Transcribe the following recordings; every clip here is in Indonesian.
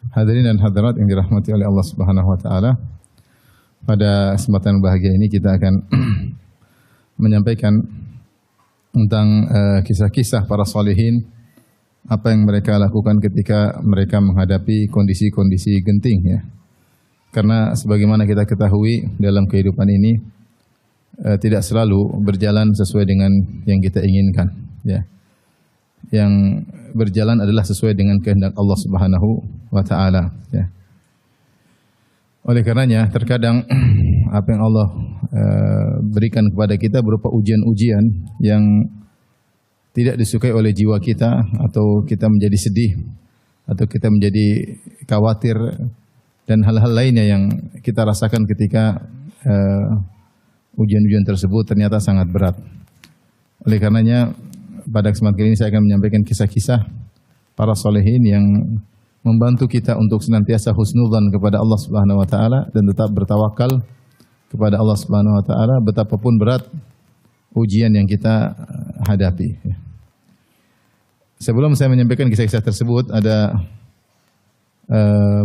Hadirin dan hadirat yang dirahmati oleh Allah Subhanahu wa taala. Pada kesempatan bahagia ini kita akan menyampaikan tentang kisah-kisah para salihin, apa yang mereka lakukan ketika mereka menghadapi kondisi-kondisi genting ya. Karena sebagaimana kita ketahui dalam kehidupan ini tidak selalu berjalan sesuai dengan yang kita inginkan ya. Yang berjalan adalah sesuai dengan kehendak Allah Subhanahu wa taala ya. Oleh karenanya terkadang apa yang Allah berikan kepada kita berupa ujian-ujian yang tidak disukai oleh jiwa kita, atau kita menjadi sedih, atau kita menjadi khawatir, dan hal-hal lainnya yang kita rasakan ketika ujian-ujian tersebut ternyata sangat berat. Oleh karenanya pada kesempatan kali ini saya akan menyampaikan kisah-kisah para solehin yang membantu kita untuk senantiasa husnudzan kepada Allah Subhanahu wa taala dan tetap bertawakal kepada Allah Subhanahu wa taala betapapun berat ujian yang kita hadapi. Sebelum saya menyampaikan kisah-kisah tersebut, ada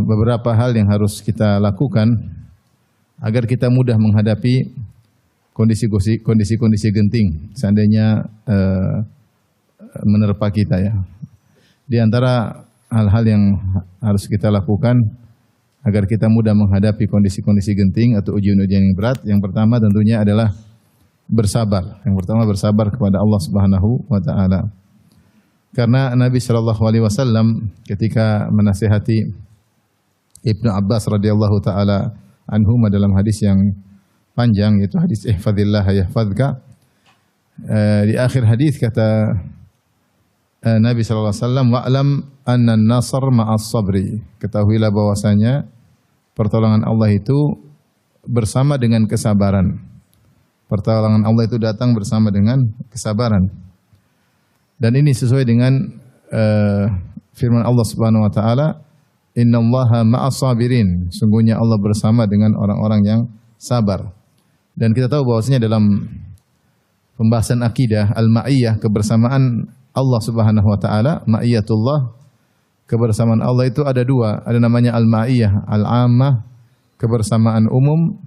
beberapa hal yang harus kita lakukan agar kita mudah menghadapi kondisi-kondisi genting seandainya menerpa kita ya. Di antara hal-hal yang harus kita lakukan agar kita mudah menghadapi kondisi-kondisi genting atau ujian-ujian yang berat, yang pertama tentunya adalah bersabar. Yang pertama bersabar kepada Allah Subhanahu wa taala. Karena Nabi sallallahu alaihi wasallam ketika menasihati Ibnu Abbas radhiyallahu taala anhuma dalam hadis yang panjang, yaitu hadis ihfazillah yahfazka, di akhir hadis kata Nabi sallallahu alaihi wasallam, wa'lam anna an-nasr ma'as sabri. Ketahuilah bahwasanya pertolongan Allah itu bersama dengan kesabaran. Pertolongan Allah itu datang bersama dengan kesabaran. Dan ini sesuai dengan firman Allah Subhanahu wa taala, innallaha ma'as sabirin. Sungguhnya Allah bersama dengan orang-orang yang sabar. Dan kita tahu bahwasanya dalam pembahasan akidah al-ma'iyah, kebersamaan Allah Subhanahu wa taala, ma'iyatullah, kebersamaan Allah itu ada dua, ada namanya al-ma'iyah al-ammah, kebersamaan umum,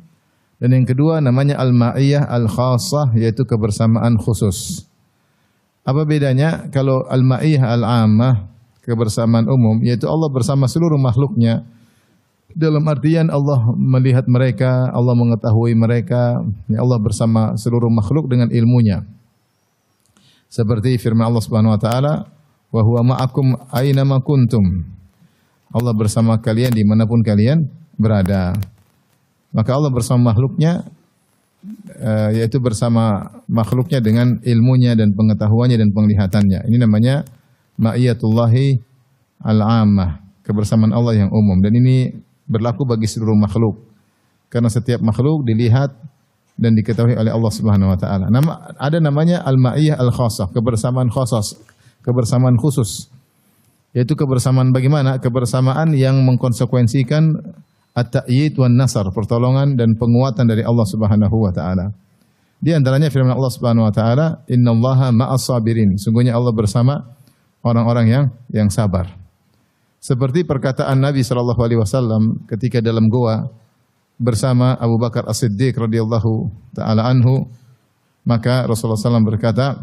dan yang kedua namanya al-ma'iyah al-khassah, yaitu kebersamaan khusus. Apa bedanya? Kalau al-ma'iyah al-ammah, kebersamaan umum, yaitu Allah bersama seluruh makhluknya, dalam artian Allah melihat mereka, Allah mengetahui mereka, ya Allah bersama seluruh makhluk dengan ilmunya. Seperti firman Allah Subhanahu wa taala, wa huwa ma'akum aina ma kuntum. Allah bersama kalian dimanapun kalian berada. Maka Allah bersama makhluknya, yaitu bersama makhluknya dengan ilmunya dan pengetahuannya dan penglihatannya. Ini namanya ma'iyatullahi al-ammah, kebersamaan Allah yang umum. Dan ini berlaku bagi seluruh makhluk. Karena setiap makhluk dilihat dan diketahui oleh Allah Subhanahu wa taala. Ada namanya al-ma'iyah al-khassah, kebersamaan khusus, kebersamaan khusus. Yaitu kebersamaan bagaimana? Kebersamaan yang mengkonsekuensikan at-ta'yid wan nasar, pertolongan dan penguatan dari Allah Subhanahu wa taala. Di antaranya firman Allah Subhanahu wa taala, innallaha ma'as sabirin. Sungguhnya Allah bersama orang-orang yang sabar. Seperti perkataan Nabi sallallahu alaihi wasallam ketika dalam goa bersama Abu Bakar As-Siddiq radhiyallahu taala anhu, maka Rasulullah SAW berkata,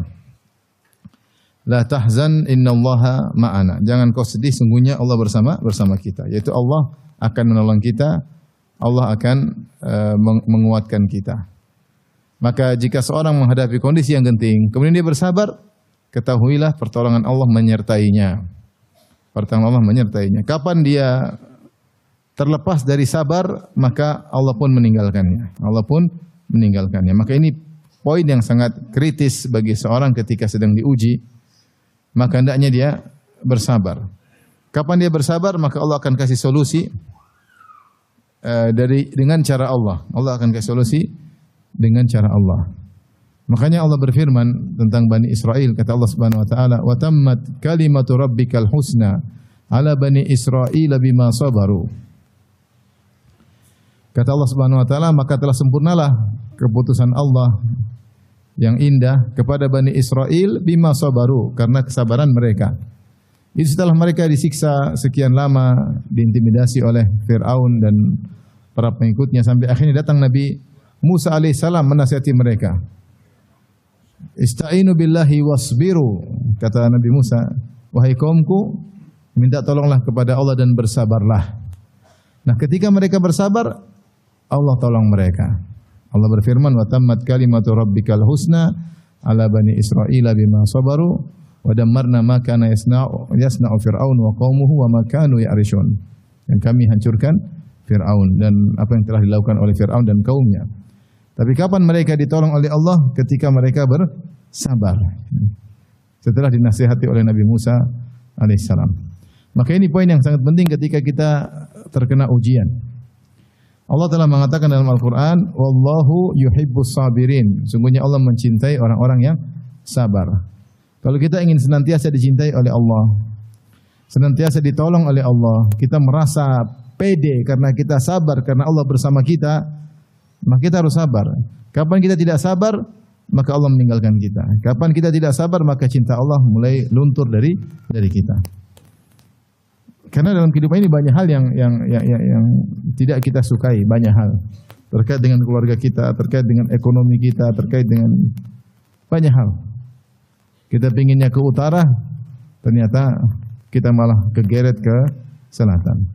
la tahzan innallaha ma'ana. Jangan kau sedih, sungguhnya Allah bersama kita. Yaitu Allah akan menolong kita, Allah akan menguatkan kita. Maka jika seorang menghadapi kondisi yang genting, kemudian dia bersabar, ketahuilah pertolongan Allah menyertainya. Pertolongan Allah menyertainya. Kapan dia terlepas dari sabar, maka Allah pun meninggalkannya. Allah pun meninggalkannya. Maka ini poin yang sangat kritis bagi seorang ketika sedang diuji. Maka hendaknya dia bersabar. Kapan dia bersabar, maka Allah akan kasih solusi dengan cara Allah. Allah akan kasih solusi dengan cara Allah. Makanya Allah berfirman tentang Bani Israel, kata Allah Subhanahu wa taala, "Wa tammat kalimatu rabbikal husna ala bani Israil bima sabaru." Kata Allah Subhanahu wa taala, maka telah sempurnalah keputusan Allah yang indah kepada Bani Israel bima sabaru, karena kesabaran mereka. Itu setelah mereka disiksa sekian lama, diintimidasi oleh Fir'aun dan para pengikutnya, sampai akhirnya datang Nabi Musa alaihissalam menasihati mereka. Ista'inu billahi wasbiru, kata Nabi Musa, wahai kaumku, minta tolonglah kepada Allah dan bersabarlah. Nah, ketika mereka bersabar, Allah tolong mereka. Allah berfirman, wa tammat kalimatu rabbikal husna ala bani Israila bima sabaru wa dammarna ma kana yasna'u fir'aun wa qaumuhu wa ma kanu ya'rishun. Dan kami hancurkan Fir'aun dan apa yang telah dilakukan oleh Fir'aun dan kaumnya. Tapi kapan mereka ditolong oleh Allah? Ketika mereka bersabar. Setelah dinasihati oleh Nabi Musa alaihissalam. Maka ini poin yang sangat penting ketika kita terkena ujian. Allah telah mengatakan dalam Al-Quran, wallahu yuhibbus sabirin. Sungguhnya Allah mencintai orang-orang yang sabar. Kalau kita ingin senantiasa dicintai oleh Allah, senantiasa ditolong oleh Allah, kita merasa pede karena kita sabar, karena Allah bersama kita, maka kita harus sabar. Kapan kita tidak sabar, maka Allah meninggalkan kita. Kapan kita tidak sabar, maka cinta Allah mulai luntur dari kita. Karena dalam kehidupan ini banyak hal yang tidak kita sukai, banyak hal terkait dengan keluarga kita, terkait dengan ekonomi kita, terkait dengan banyak hal. Kita pinginnya ke utara, ternyata kita malah kegeret ke selatan.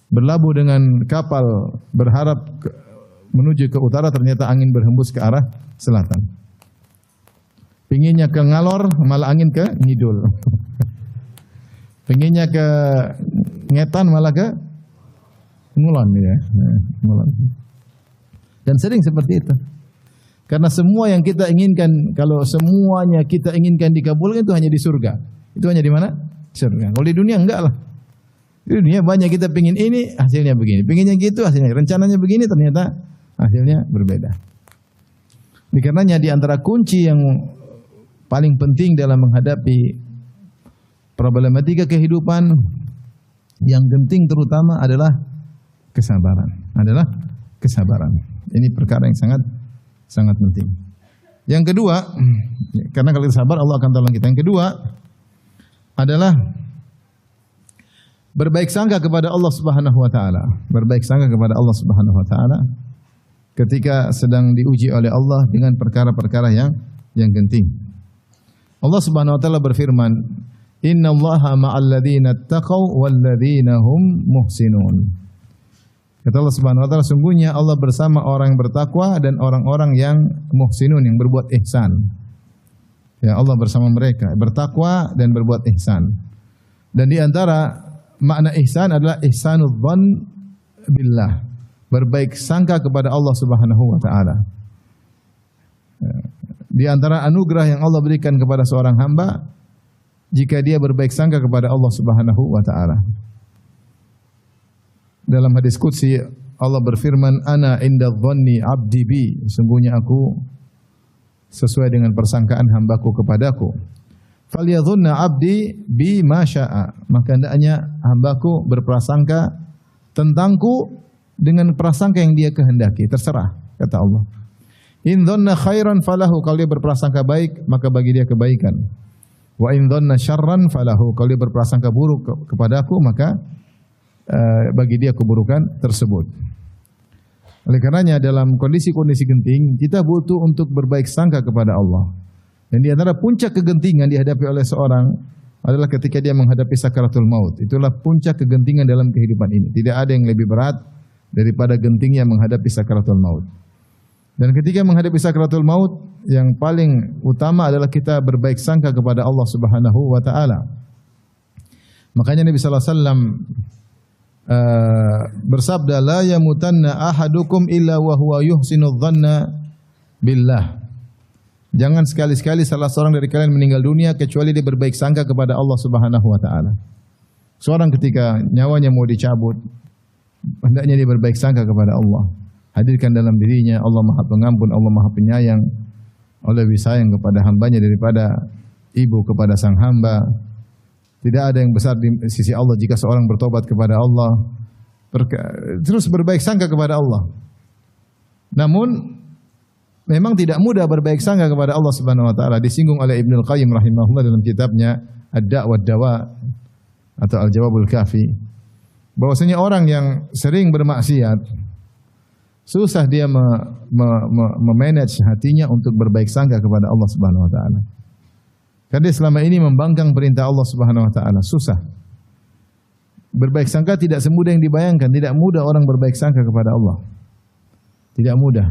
Berlabuh dengan kapal, berharap menuju ke utara, ternyata angin berhembus ke arah selatan. Pinginnya ke ngalor, malah angin ke ngidul. Pinginnya ke ngetan, malah ke ngulon ya. Ngulon. Dan sering seperti itu. Karena semua yang kita inginkan, kalau semuanya kita inginkan dikabulkan, itu hanya di surga. Itu hanya di mana? Surga. Kalau di dunia enggak lah. Di dunia banyak kita pingin ini, hasilnya begini. Pinginnya gitu, hasilnya. Rencananya begini, ternyata hasilnya berbeda. Karenanya di antara kunci yang paling penting dalam menghadapi problematika kehidupan, yang genting terutama adalah kesabaran. Ini perkara yang sangat penting. Yang kedua, karena kalau kita sabar Allah akan tolong kita. Yang kedua adalah berbaik sangka kepada Allah Subhanahu wa taala. Berbaik sangka kepada Allah Subhanahu wa taala ketika sedang diuji oleh Allah dengan perkara-perkara yang genting. Allah Subhanahu wa taala berfirman, "Innallaha ma'al ladzina taqaw wal ladzina hum muhsinun." Kata Allah Subhanahu wa taala, sungguhnya Allah bersama orang yang bertakwa dan orang-orang yang muhsinun, yang berbuat ihsan. Ya, Allah bersama mereka, bertakwa dan berbuat ihsan. Dan di antara makna ihsan adalah ihsanud dzan billah, berbaik sangka kepada Allah Subhanahu wa taala. Di antara anugerah yang Allah berikan kepada seorang hamba, jika dia berbaik sangka kepada Allah Subhanahu wa taala. Dalam hadis qudsi Allah berfirman, "Ana inda dhanni 'abdi bi." Sungguhnya aku sesuai dengan persangkaan hambaku kepadaku. "Falyadhunna 'abdi bi ma syaa." Maka hendaknya hambaku berprasangka tentangku dengan prasangka yang dia kehendaki, terserah, kata Allah. "In dhanna khairan falahu." Kalau dia berprasangka baik, maka bagi dia kebaikan. "Wa in dhanna syarran falahu." Kalau dia berprasangka buruk kepadaku, maka bagi dia keburukan tersebut. Oleh karenanya dalam kondisi-kondisi genting kita butuh untuk berbaik sangka kepada Allah. Dan di antara puncak kegentingan dihadapi oleh seorang adalah ketika dia menghadapi sakaratul maut. Itulah puncak kegentingan dalam kehidupan ini. Tidak ada yang lebih berat daripada gentingnya menghadapi sakaratul maut. Dan ketika menghadapi sakaratul maut, yang paling utama adalah kita berbaik sangka kepada Allah Subhanahu wa taala. Makanya Nabi sallallahu alaihi wasallam bersabda, la yamutanna ahadukum illa wa huwa yuhsinu dhanna billah. Jangan sekali-sekali salah seorang dari kalian meninggal dunia kecuali dia berbaik sangka kepada Allah Subhanahu wa taala. Seorang ketika nyawanya mau dicabut, hendaknya dia berbaik sangka kepada Allah. Hadirkan dalam dirinya Allah Maha Pengampun, Allah Maha Penyayang. Allah lebih sayang kepada hambanya daripada ibu kepada sang hamba. Tidak ada yang besar di sisi Allah jika seorang bertobat kepada Allah, terus berbaik sangka kepada Allah. Namun memang tidak mudah berbaik sangka kepada Allah Subhanahu wa taala. Disinggung oleh Ibnu Qayyim rahimahullah dalam kitabnya Ad-Da' wad Dawa. atau Al-Jawabul Kafi, bahwasanya orang yang sering bermaksiat susah dia memanage hatinya untuk berbaik sangka kepada Allah Subhanahu wa taala. Karena dia selama ini membangkang perintah Allah Subhanahu wa taala, susah. Berbaik sangka tidak semudah yang dibayangkan, tidak mudah orang berbaik sangka kepada Allah. Tidak mudah.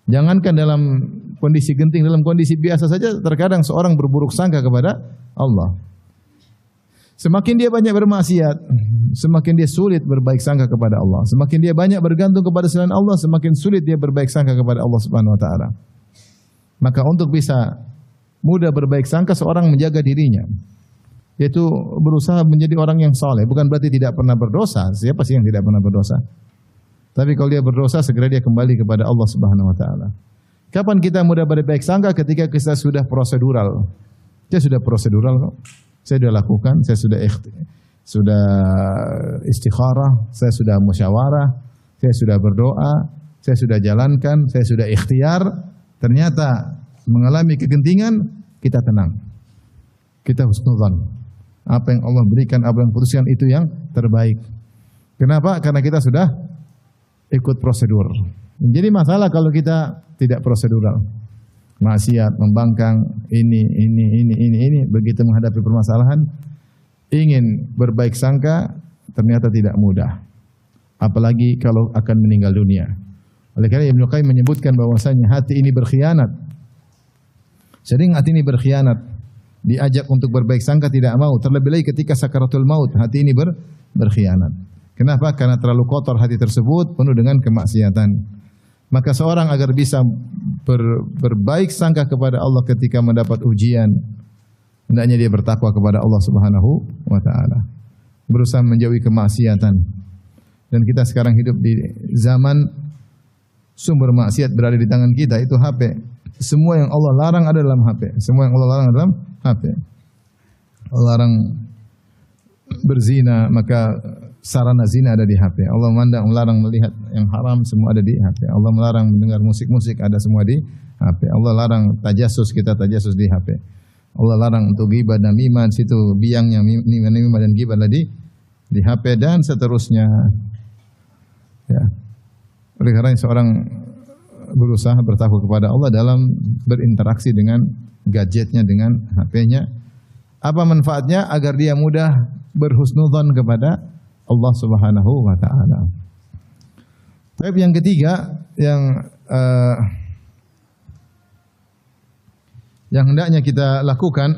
Jangankan dalam kondisi genting, dalam kondisi biasa saja terkadang seorang berburuk sangka kepada Allah. Semakin dia banyak bermaksiat, semakin dia sulit berbaik sangka kepada Allah. Semakin dia banyak bergantung kepada selain Allah, semakin sulit dia berbaik sangka kepada Allah Subhanahu wa taala. Maka untuk bisa mudah berbaik sangka, seorang menjaga dirinya, yaitu berusaha menjadi orang yang saleh. Bukan berarti tidak pernah berdosa. Siapa sih yang tidak pernah berdosa? Tapi kalau dia berdosa, segera dia kembali kepada Allah Subhanahu wa taala. Kapan kita mudah berbaik sangka? Ketika kita sudah prosedural. Dia sudah prosedural kok. Saya sudah lakukan, saya sudah istikharah, saya sudah musyawarah, saya sudah berdoa, saya sudah jalankan, saya sudah ikhtiar. Ternyata mengalami kegentingan, kita tenang. Kita husnudzan. Apa yang Allah berikan, apa yang putuskan itu yang terbaik. Kenapa? Karena kita sudah ikut prosedur. Jadi masalah kalau kita tidak prosedural. Maksiat, membangkang, ini. Begitu menghadapi permasalahan, ingin berbaik sangka, ternyata tidak mudah. Apalagi kalau akan meninggal dunia. Oleh karena Ibnu Qayyim menyebutkan bahwasanya hati ini berkhianat. Sering hati ini berkhianat. Diajak untuk berbaik sangka tidak mau. Terlebih lagi ketika sakaratul maut, hati ini berkhianat. Kenapa? Karena terlalu kotor hati tersebut, penuh dengan kemaksiatan. Maka seorang agar bisa berbaik sangka kepada Allah ketika mendapat ujian, hendaknya dia bertakwa kepada Allah Subhanahu wa taala. Berusaha menjauhi kemaksiatan. Dan kita sekarang hidup di zaman sumber maksiat berada di tangan kita, itu HP. Semua yang Allah larang ada dalam HP. Semua yang Allah larang ada dalam HP. Allah larang berzina, maka sarana zina ada di HP. Allah melarang melihat yang haram, semua ada di HP. Allah melarang mendengar musik-musik, ada semua di HP. Allah larang tajasus, kita tajasus di HP. Allah larang untuk ghibah dan namimah, situ biangnya namimah dan ghibah di HP dan seterusnya. Ya. Oleh karena seorang berusaha bertakwa kepada Allah dalam berinteraksi dengan gadgetnya, dengan HP-nya. Apa manfaatnya? Agar dia mudah berhusnudzon kepada Allah Subhanahu wa taala. Tapi yang ketiga yang hendaknya kita lakukan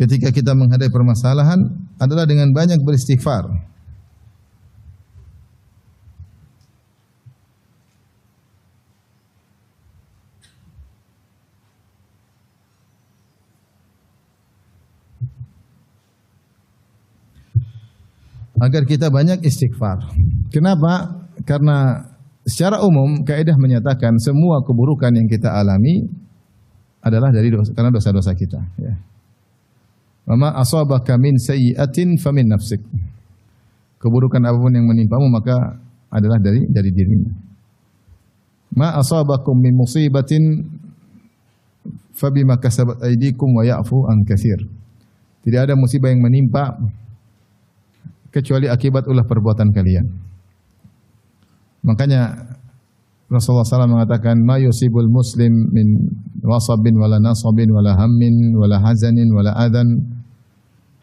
ketika kita menghadapi permasalahan adalah dengan banyak beristighfar. Agar kita banyak istighfar. Kenapa? Karena secara umum kaidah menyatakan semua keburukan yang kita alami adalah dari karena dosa-dosa kita. Ya. Mama asabaka min sayyi'atin famin nafsik. Keburukan apapun yang menimpamu maka adalah dari dirimu. Ma asabakum min musibatin fabima kasabat aydikum wa ya'fu an katsir. Tidak ada musibah yang menimpa kecuali akibat ulah perbuatan kalian. Makanya Rasulullah SAW mengatakan, ma yusibul muslim min wasabin wala nasabin wala hammin wala hazanin wala adan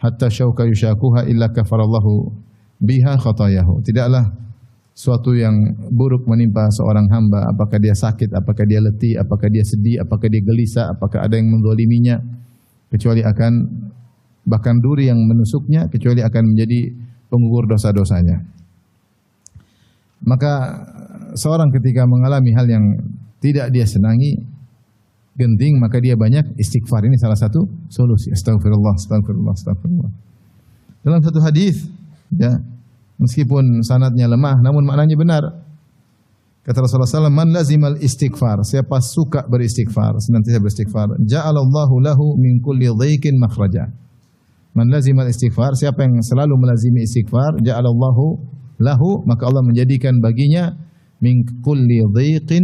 hatta syauka yushakuha illa kafarallahu biha khatayahu. Tidaklah suatu yang buruk menimpa seorang hamba, apakah dia sakit, apakah dia letih, apakah dia sedih, apakah dia gelisah, apakah ada yang menzaliminya, kecuali akan, bahkan duri yang menusuknya, kecuali akan menjadi penggugur dosa-dosanya. Maka seorang ketika mengalami hal yang tidak dia senangi, genting, maka dia banyak istighfar. Ini salah satu solusi. Astagfirullah, astagfirullah, astagfirullah. Dalam satu hadis, ya, meskipun sanadnya lemah, namun maknanya benar. Kata Rasulullah SAW, man lazimal istighfar, siapa suka beristighfar, senantiasa beristighfar, ja'alallahu lahu min kulli dhaikin makhraja. Man lazimal istighfar, siapa yang selalu melazimi istighfar, ja'alallahu lahu, maka Allah menjadikan baginya min kulli dhaiqin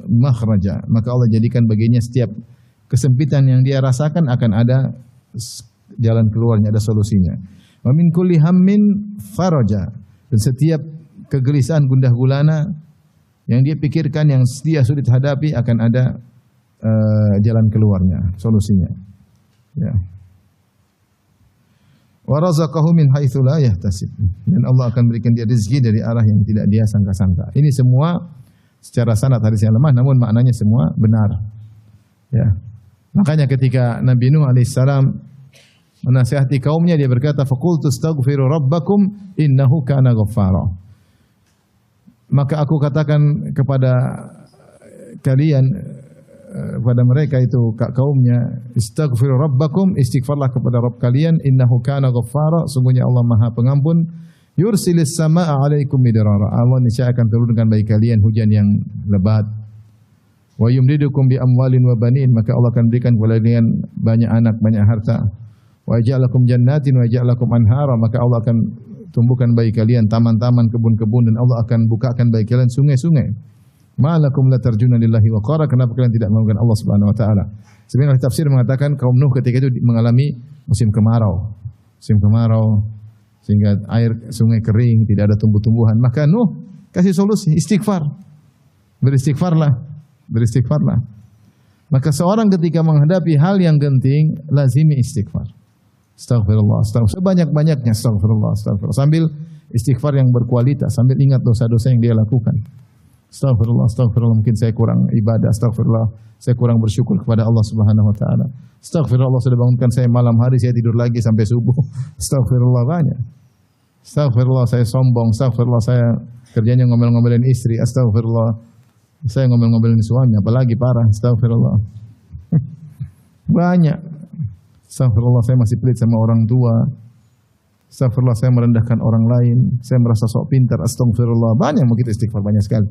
makhraja. Maka Allah jadikan baginya setiap kesempitan yang dia rasakan akan ada jalan keluarnya, ada solusinya. Wa min kulli hammin faraja. Dan setiap kegelisahan gundah gulana yang dia pikirkan, yang dia sulit hadapi, akan ada jalan keluarnya, solusinya. Ya. Wa razaqahu min haitsu la yahtasib. Dan Allah akan berikan dia rezeki dari arah yang tidak dia sangka-sangka. Ini semua secara sanad hadisnya lemah, namun maknanya semua benar. Ya. Makanya ketika Nabi Nuh alaihissalam menasihati kaumnya, dia berkata, faqultu astaghfiru rabbakum innahu kana ghaffara. Maka aku katakan kepada kalian, pada mereka itu kaumnya, istaghfiru rabbakum, istighfarlah kepada Rabb kalian, innahu kana ghaffara, sungguhnya Allah Maha Pengampun, yursilis samaa'a 'alaikum midrara. Allah niscaya akan turunkan bagi kalian hujan yang lebat. Wa yumdidukum bi amwalin wa banin, maka Allah akan berikan kepada kalian banyak anak, banyak harta. Wa ja'alakum jannatin wa ja'alakum anhara, maka Allah akan tumbuhkan bagi kalian taman-taman, kebun-kebun, dan Allah akan bukakan bagi kalian sungai-sungai. Ma'alakum la tarjuna lillahi waqara, kenapa kalian tidak mengagungkan Allah Subhanahu wa taala? Sebenarnya tafsir mengatakan kaum Nuh ketika itu mengalami musim kemarau. Musim kemarau sehingga air sungai kering, tidak ada tumbuh-tumbuhan. Maka Nuh kasih solusi, istighfar. Beristighfarlah. Maka seorang ketika menghadapi hal yang genting, lazimi istighfar. Astaghfirullah, sebanyak-banyaknya astaghfirullah. Sambil istighfar yang berkualitas, sambil ingat dosa-dosa yang dia lakukan. Astaghfirullah, mungkin saya kurang ibadah, astaghfirullah, saya kurang bersyukur kepada Allah Subhanahu wa taala. Astaghfirullah, Allah sudah bangunkan saya malam hari, saya tidur lagi sampai subuh. Astaghfirullah banyak. Astaghfirullah, saya sombong, astaghfirullah, saya kerjanya ngomel-ngomelin istri, astaghfirullah. Saya ngomel-ngomelin suami, apalagi parah, astaghfirullah. Banyak. Astaghfirullah, saya masih pelit sama orang tua. Astaghfirullah, saya merendahkan orang lain. Saya merasa sok pintar, astaghfirullah. Banyak mau kita istighfar, banyak sekali.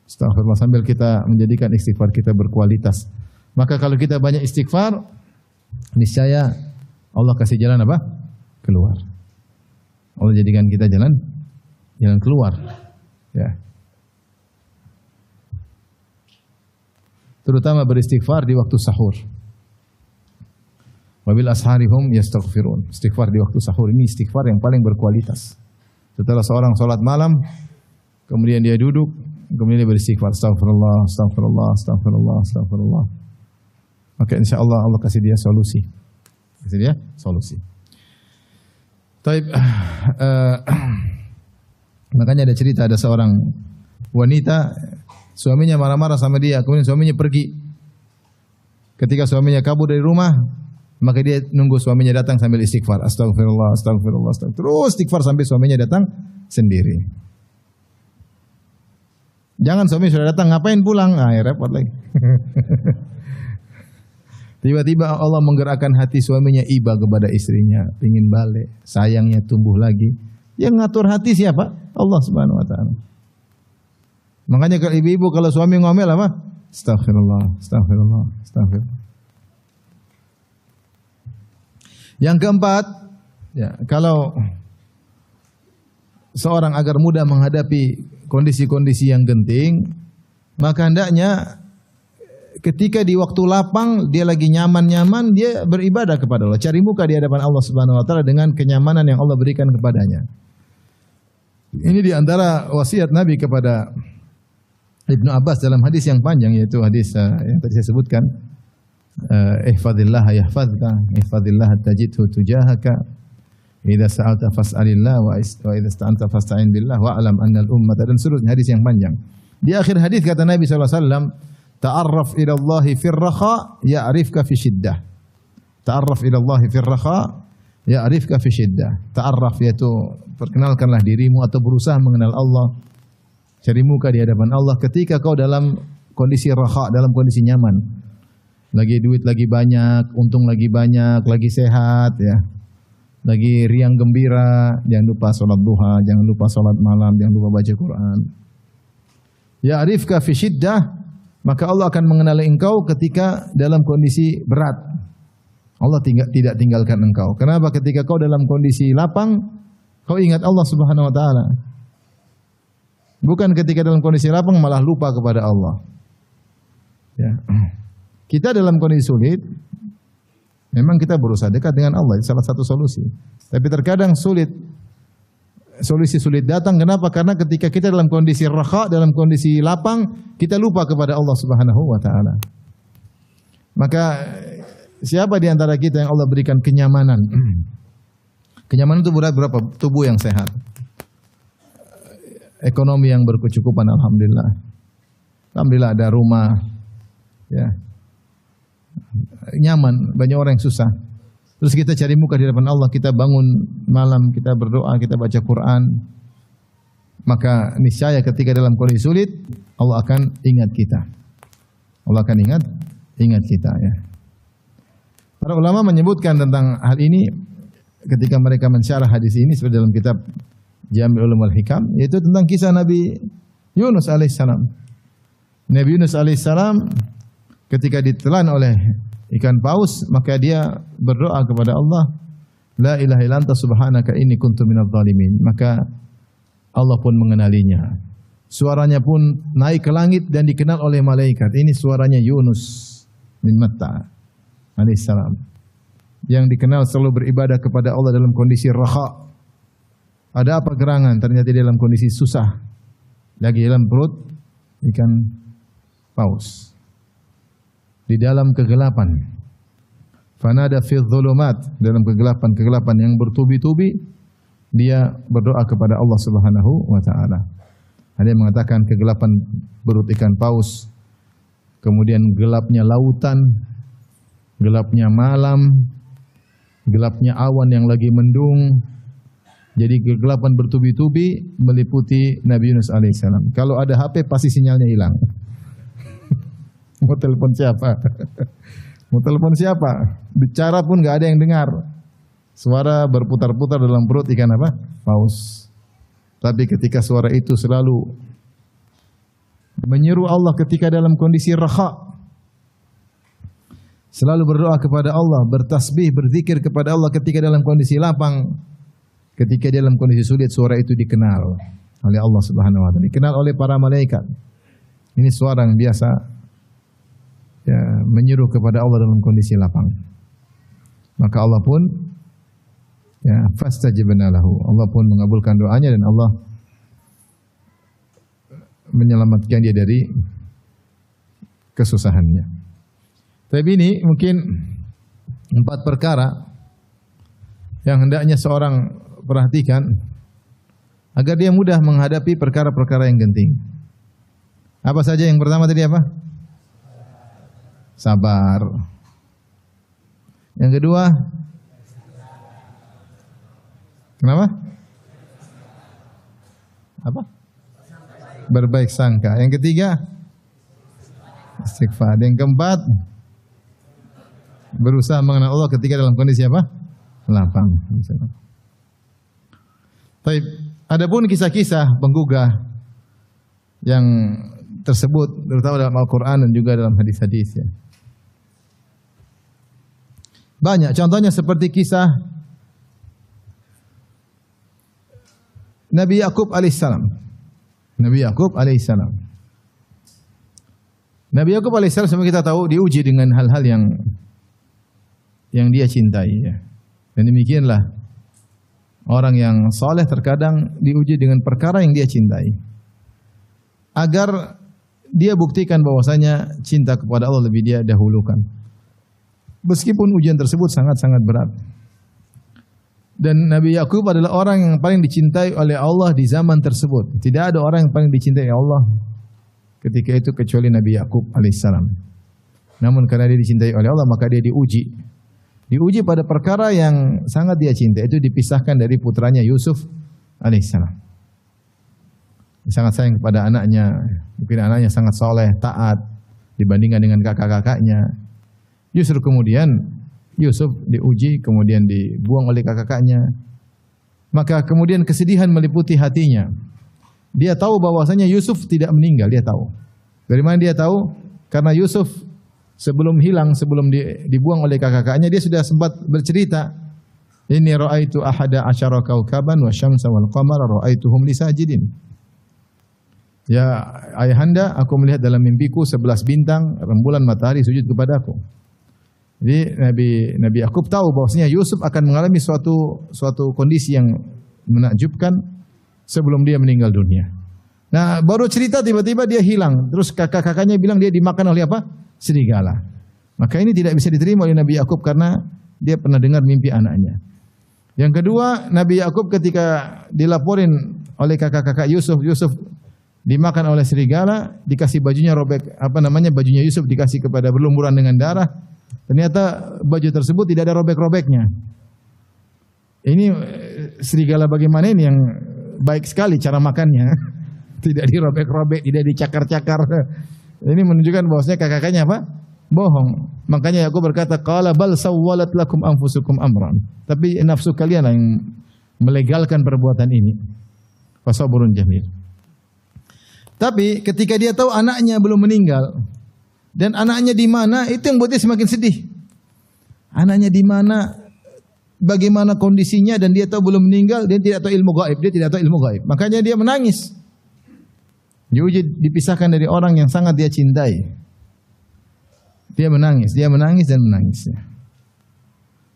Astaghfirullah, sambil kita menjadikan istighfar kita berkualitas. Maka kalau kita banyak istighfar, niscaya Allah kasih jalan apa? Keluar. Allah jadikan kita jalan keluar. Ya. Terutama beristighfar di waktu sahur. Wabil asharihum yastaghfirun. Istighfar di waktu sahur ini istighfar yang paling berkualitas. Setelah seorang salat malam, kemudian dia duduk, kemudian dia beristighfar, astaghfirullah, astaghfirullah, astaghfirullah, astaghfirullah. Maka insyaallah Allah kasih dia solusi. Kasih dia solusi. Taib, makanya ada cerita, ada seorang wanita, suaminya marah-marah sama dia, kemudian suaminya pergi. Ketika suaminya kabur dari rumah, maka dia nunggu suaminya datang sambil istighfar, astaghfirullah, astaghfirullah, astaghfirullah. Terus istighfar sampai suaminya datang sendiri. Jangan suami sudah datang, ngapain pulang? Ya repot lagi. Tiba-tiba Allah menggerakkan hati suaminya iba kepada istrinya, ingin balik, sayangnya tumbuh lagi. Yang ngatur hati siapa? Allah Subhanahu wa taala. Makanya kalau ibu-ibu kalau suami ngomel apa? Astaghfirullah, astaghfirullah, astaghfirullah. Yang keempat, ya, kalau seorang agar mudah menghadapi kondisi-kondisi yang genting, maka hendaknya ketika di waktu lapang dia lagi nyaman-nyaman, dia beribadah kepada Allah, cari muka di hadapan Allah Subhanahu wa taala dengan kenyamanan yang Allah berikan kepadanya. Ini di antara wasiat Nabi kepada Ibnu Abbas dalam hadis yang panjang, yaitu hadis yang tadi saya sebutkan, ihfazillah yahfazka, ihfazillah tajidhu tujahaka, idza sa'alta fas'alillah wa idza ista'anta fasta'in billah wa alam annal ummata, dan seterusnya hadis yang panjang. Di akhir hadis kata Nabi sallallahu alaihi wasallam, ta'arraf ila Allah fir raha ya'rifka fi shiddah. Ta'arraf ila Allah fir raha ya'rifka fi shiddah. Ta'arraf yaitu perkenalkanlah dirimu atau berusaha mengenal Allah. Cari muka di hadapan Allah ketika kau dalam kondisi raha, dalam kondisi nyaman. Lagi duit lagi banyak, untung lagi banyak, lagi sehat ya. Lagi riang gembira, jangan lupa salat duha, jangan lupa salat malam, jangan lupa baca Quran. Ya'rifka fi shiddah, maka Allah akan mengenali engkau ketika dalam kondisi berat. Allah tidak tinggalkan engkau. Kenapa? Ketika kau dalam kondisi lapang, kau ingat Allah Subhanahu wa taala. Bukan ketika dalam kondisi lapang malah lupa kepada Allah. Ya. Kita dalam kondisi sulit, memang kita berusaha dekat dengan Allah, itu salah satu solusi. Tapi terkadang solusi sulit datang. Kenapa? Karena ketika kita dalam kondisi raha, dalam kondisi lapang, kita lupa kepada Allah Subhanahu wa taala. Maka siapa di antara kita yang Allah berikan kenyamanan? Kenyamanan itu berapa? Tubuh yang sehat. Ekonomi yang berkecukupan, alhamdulillah. Alhamdulillah ada rumah, ya. Nyaman, banyak orang yang susah. Terus kita cari muka di depan Allah, kita bangun malam, kita berdoa, kita baca Quran. Maka niscaya ketika dalam kondisi sulit, Allah akan ingat kita. Allah akan ingat kita, ya. Para ulama menyebutkan tentang hal ini ketika mereka mensyarah hadis ini seperti dalam kitab Jami' Ulumul Hikam, yaitu tentang kisah Nabi Yunus alaihissalam. Nabi Yunus alaihissalam ketika ditelan oleh ikan paus, maka dia berdoa kepada Allah, la ilaha illa anta subhanaka inni kuntu minadh dhalimin. Maka Allah pun mengenalinya. Suaranya pun naik ke langit dan dikenal oleh malaikat. Ini suaranya Yunus bin Matta alaihissalam, yang dikenal selalu beribadah kepada Allah dalam kondisi raha. Ada apa gerangan? Ternyata dia dalam kondisi susah, lagi dalam perut ikan paus, di dalam kegelapan. Fanada fi dhulumat, dalam kegelapan yang bertubi-tubi, dia berdoa kepada Allah Subhanahu wa taala. Ada yang mengatakan kegelapan perut ikan paus, kemudian gelapnya lautan, gelapnya malam, gelapnya awan yang lagi mendung. Jadi kegelapan bertubi-tubi meliputi Nabi Yunus alaihissalam. Kalau ada HP pasti sinyalnya hilang. Mau telepon siapa? Mau telepon siapa? Bicara pun nggak ada yang dengar. Suara berputar-putar dalam perut ikan apa? Paus. Tapi ketika suara itu selalu menyeru Allah ketika dalam kondisi raha, selalu berdoa kepada Allah, bertasbih, berzikir kepada Allah ketika dalam kondisi lapang. Ketika dalam kondisi sulit, suara itu dikenal oleh Allah Subhanahu wa taala, dikenal oleh para malaikat. Ini suara yang biasa, ya, menyeru kepada Allah dalam kondisi lapang. Maka Allah pun, ya, fastajabna lahu. Allah pun mengabulkan doanya dan Allah menyelamatkan dia dari kesusahannya. Tapi ini mungkin 4 perkara yang hendaknya seorang perhatikan agar dia mudah menghadapi perkara-perkara yang genting. Apa saja? Yang pertama tadi apa? Sabar. Yang kedua, kenapa? Apa? Berbaik sangka. Yang ketiga, istighfar. Yang keempat, berusaha mengenal Allah ketika dalam kondisi apa? Lapang. Baik, adapun kisah-kisah penggugah yang tersebut terutama dalam Al-Qur'an dan juga dalam hadis-hadis, ya. Banyak contohnya seperti kisah Nabi Yakub alaihissalam. Nabi Yakub alaihissalam. Nabi Yakub alaihissalam semua kita tahu diuji dengan hal-hal yang dia cintai, ya. Dan demikianlah orang yang saleh terkadang diuji dengan perkara yang dia cintai, agar dia buktikan bahwasanya cinta kepada Allah lebih dia dahulukan. Meskipun ujian tersebut sangat-sangat berat. Dan Nabi Yakub adalah orang yang paling dicintai oleh Allah di zaman tersebut. Tidak ada orang yang paling dicintai Allah ketika itu kecuali Nabi Yakub alaihissalam. Namun karena dia dicintai oleh Allah, maka dia diuji. Diuji pada perkara yang sangat dia cintai, itu dipisahkan dari putranya Yusuf alaihissalam. Sangat sayang kepada anaknya, mungkin anaknya sangat soleh, taat dibandingkan dengan kakak-kakaknya. Justru kemudian Yusuf diuji, kemudian dibuang oleh kakak-kakaknya. Maka kemudian kesedihan meliputi hatinya. Dia tahu bahwasanya Yusuf tidak meninggal, dia tahu. Dari mana dia tahu? Karena Yusuf sebelum hilang, sebelum dibuang oleh kakak-kakaknya, dia sudah sempat bercerita, "Inni ra'aitu ahada asyara kaukaban wa syamsa wal qamara ra'aituhum li sajidin." Ya ayahanda, aku melihat dalam mimpiku 11 bintang, rembulan, matahari sujud kepadaku. Jadi Nabi Yakub tahu bahwasanya Yusuf akan mengalami suatu kondisi yang menakjubkan sebelum dia meninggal dunia. Nah, baru cerita tiba-tiba dia hilang. Terus kakak-kakaknya bilang dia dimakan oleh apa? Serigala. Maka ini tidak bisa diterima oleh Nabi Yakub karena dia pernah dengar mimpi anaknya. Yang kedua, Nabi Yakub ketika dilaporin oleh kakak-kakak Yusuf dimakan oleh serigala, dikasih bajunya robek, bajunya Yusuf dikasih kepada berlumuran dengan darah. Ternyata baju tersebut tidak ada robek-robeknya. Ini serigala bagaimana ini yang baik sekali cara makannya. Tidak dirobek-robek, tidak dicakar-cakar. Ini menunjukkan bahwasanya kakak-kakaknya apa? Bohong. Makanya aku berkata, qala bal sawwalat lakum anfusukum amran. Tapi nafsu kalian yang melegalkan perbuatan ini. Fasabrun jamil. Tapi ketika dia tahu anaknya belum meninggal dan anaknya di mana, itu yang buat dia semakin sedih. Anaknya di mana, bagaimana kondisinya, dan dia tahu belum meninggal, dia tidak tahu ilmu gaib. Makanya dia menangis. Dipisahkan dari orang yang sangat dia cintai. Dia menangis dan menangis.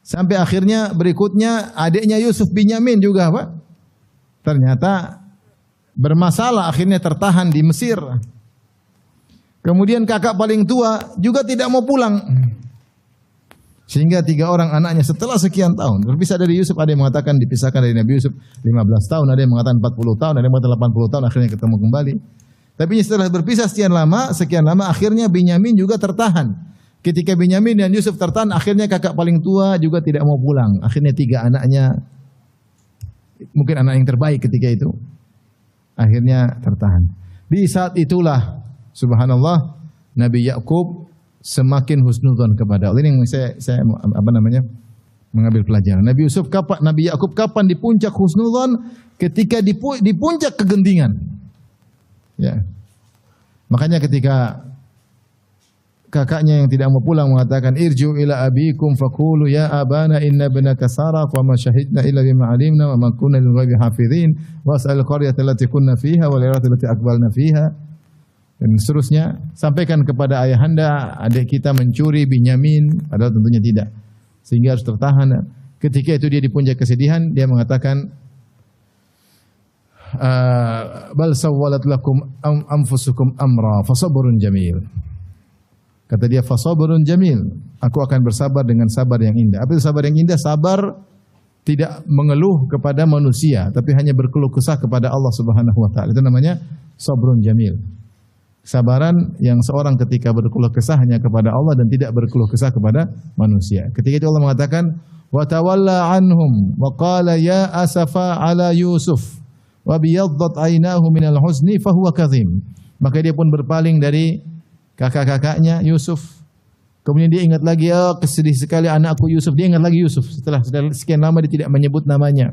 Sampai akhirnya berikutnya adiknya Yusuf Binyamin juga apa? Ternyata bermasalah, akhirnya tertahan di Mesir. Kemudian kakak paling tua juga tidak mau pulang. Sehingga 3 orang anaknya setelah sekian tahun berpisah dari Yusuf. Ada yang mengatakan dipisahkan dari Nabi Yusuf 15 tahun, ada yang mengatakan 40 tahun, ada yang mengatakan 80 tahun, akhirnya ketemu kembali. Tapi setelah berpisah sekian lama, akhirnya Binyamin juga tertahan. Ketika Binyamin dan Yusuf tertahan, akhirnya kakak paling tua juga tidak mau pulang. Akhirnya 3 anaknya, mungkin anak yang terbaik ketika itu, akhirnya tertahan. Di saat itulah, subhanallah, Nabi Yakub semakin husnudzon kepada Allah. Ini yang saya mengambil pelajaran. Nabi Yakub kapan di puncak husnudzon? Ketika di puncak kegentingan. Ya. Makanya ketika kakaknya yang tidak mau pulang mengatakan irju ila abikum faqulu ya abana inna ibnaka saraq wa ma syahidna illa bima alimna wa ma kunna lil ghaibi hafizin was'al qaryata allati kunna fiha wal irata allati aqbalna fiha, dan seterusnya. Sampaikan kepada ayahanda adik kita mencuri Binyamin, padahal tentunya tidak, sehingga harus tertahan. Ketika itu dia di puncak kesedihan, dia mengatakan bal sawwalat lakum anfusukum amra fasabrun jamil. Kata dia, fasabrun jamil, aku akan bersabar dengan sabar yang indah. Apa itu sabar yang indah? Sabar tidak mengeluh kepada manusia, tapi hanya berkeluh kesah kepada Allah Subhanahu wa taala. Itu namanya sabrun jamil. Kesabaran yang seorang ketika berkeluh kesah hanya kepada Allah dan tidak berkeluh kesah kepada manusia. Ketika itu Allah mengatakan, wa tawalla anhum wa qala ya asafa ala Yusuf wa biyaddat aynahu minal huzni fahuwa kadhim. Maka dia pun berpaling dari kakak-kakaknya Yusuf. Kemudian dia ingat lagi, kesedih sekali anakku Yusuf. Dia ingat lagi Yusuf setelah sekian lama dia tidak menyebut namanya.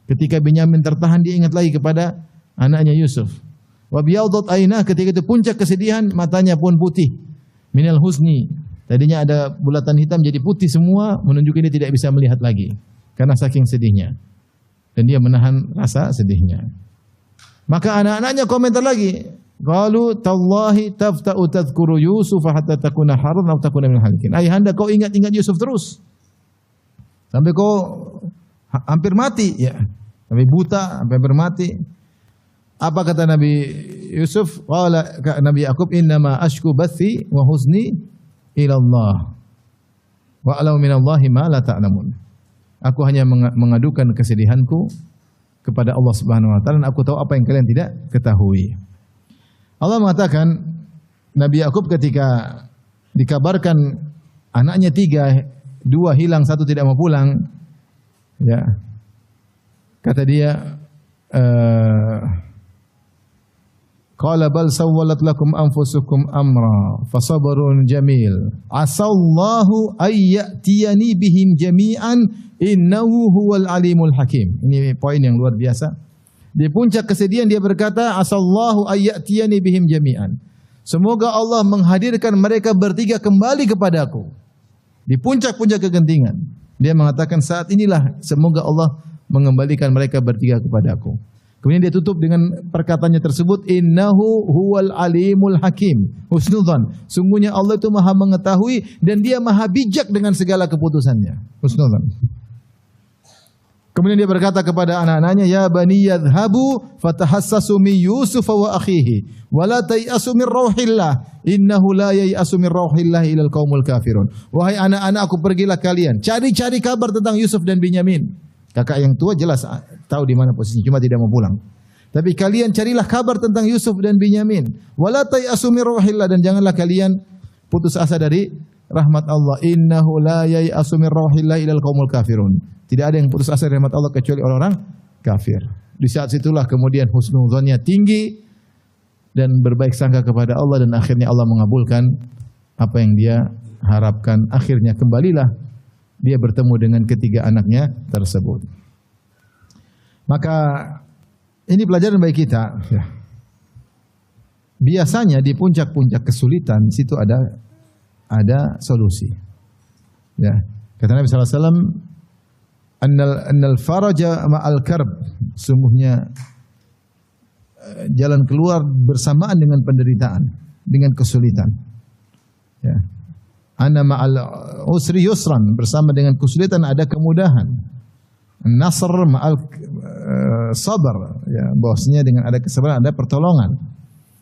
Ketika Binyamin tertahan, dia ingat lagi kepada anaknya Yusuf. Wa biyaddat aynah, ketika itu puncak kesedihan, matanya pun putih. Minal husni, tadinya ada bulatan hitam jadi putih semua, menunjukkan dia tidak bisa melihat lagi karena saking sedihnya. Dan dia menahan rasa sedihnya. Maka anak-anaknya komentar lagi. Qalu tallahi tafta'u tadhkuru Yusuf hatta takuna haran aw takuna minal halikin. Ayahanda, kau ingat-ingat Yusuf terus sampai kau hampir mati, ya. Sampai buta, sampai hampir mati. Apa kata Nabi Yusuf? Qala Nabi Yakub, innama ashku bathi wa huzni ila Allah. Wa alau minallahi ma la ta'lamun. Aku hanya mengadukan kesedihanku kepada Allah Subhanahu wa taala, dan aku tahu apa yang kalian tidak ketahui. Allah mengatakan, Nabi Yakub ketika dikabarkan anaknya 3, 2 hilang, 1 tidak mau pulang, ya. Kata dia, qala bal sawwalat lakum anfusukum amra fasabrun jamil asallahu ayyatiyani bihim jami'an innahu huwal alimul hakim. Ini poin yang luar biasa. Di puncak kesedihan dia berkata, asallahu ayyatiyani bihim jami'an. Semoga Allah menghadirkan mereka bertiga kembali kepadaku. Di puncak-puncak kegentingan dia mengatakan, saat inilah semoga Allah mengembalikan mereka bertiga kepadaku. Kemudian dia tutup dengan perkataannya tersebut, innahu huwal alimul hakim. Husnudzan, sungguhnya Allah itu maha mengetahui dan dia maha bijak dengan segala keputusannya. Husnudzan. Kemudian dia berkata kepada anak-anaknya, ya bani yadhhabu fatahassasu min Yusuf wa akhihi wa la tayasu min rauhillah innahu la yayasu min rauhillah ilal qaumul kafirun. Wahai anak-anakku, pergilah kalian cari-cari kabar tentang Yusuf dan Binyamin. Kakak yang tua jelas tahu di mana posisinya, cuma tidak mau pulang. Tapi kalian carilah kabar tentang Yusuf dan Binyamin. Wala tayasu min rauhillah, dan janganlah kalian putus asa dari rahmat Allah. Innahu la yayasu min rauhillah ilal qaumul kafirun. Tidak ada yang putus asa dari rahmat Allah kecuali orang-orang kafir. Di saat situlah kemudian husnudzonnya tinggi dan berbaik sangka kepada Allah, dan akhirnya Allah mengabulkan apa yang dia harapkan. Akhirnya kembalilah dia bertemu dengan ketiga anaknya tersebut. Maka ini pelajaran bagi kita. Ya. Biasanya di puncak-puncak kesulitan situ ada solusi. Ya. Kata Nabi SAW, annal faraja ma'al karb, sungguhnya jalan keluar bersamaan dengan penderitaan, dengan kesulitan. Ya. Ana ma'al usri yusran, bersama dengan kesulitan ada kemudahan. Nasr ma'al sabar, ya, bahwasanya dengan ada kesabaran ada pertolongan.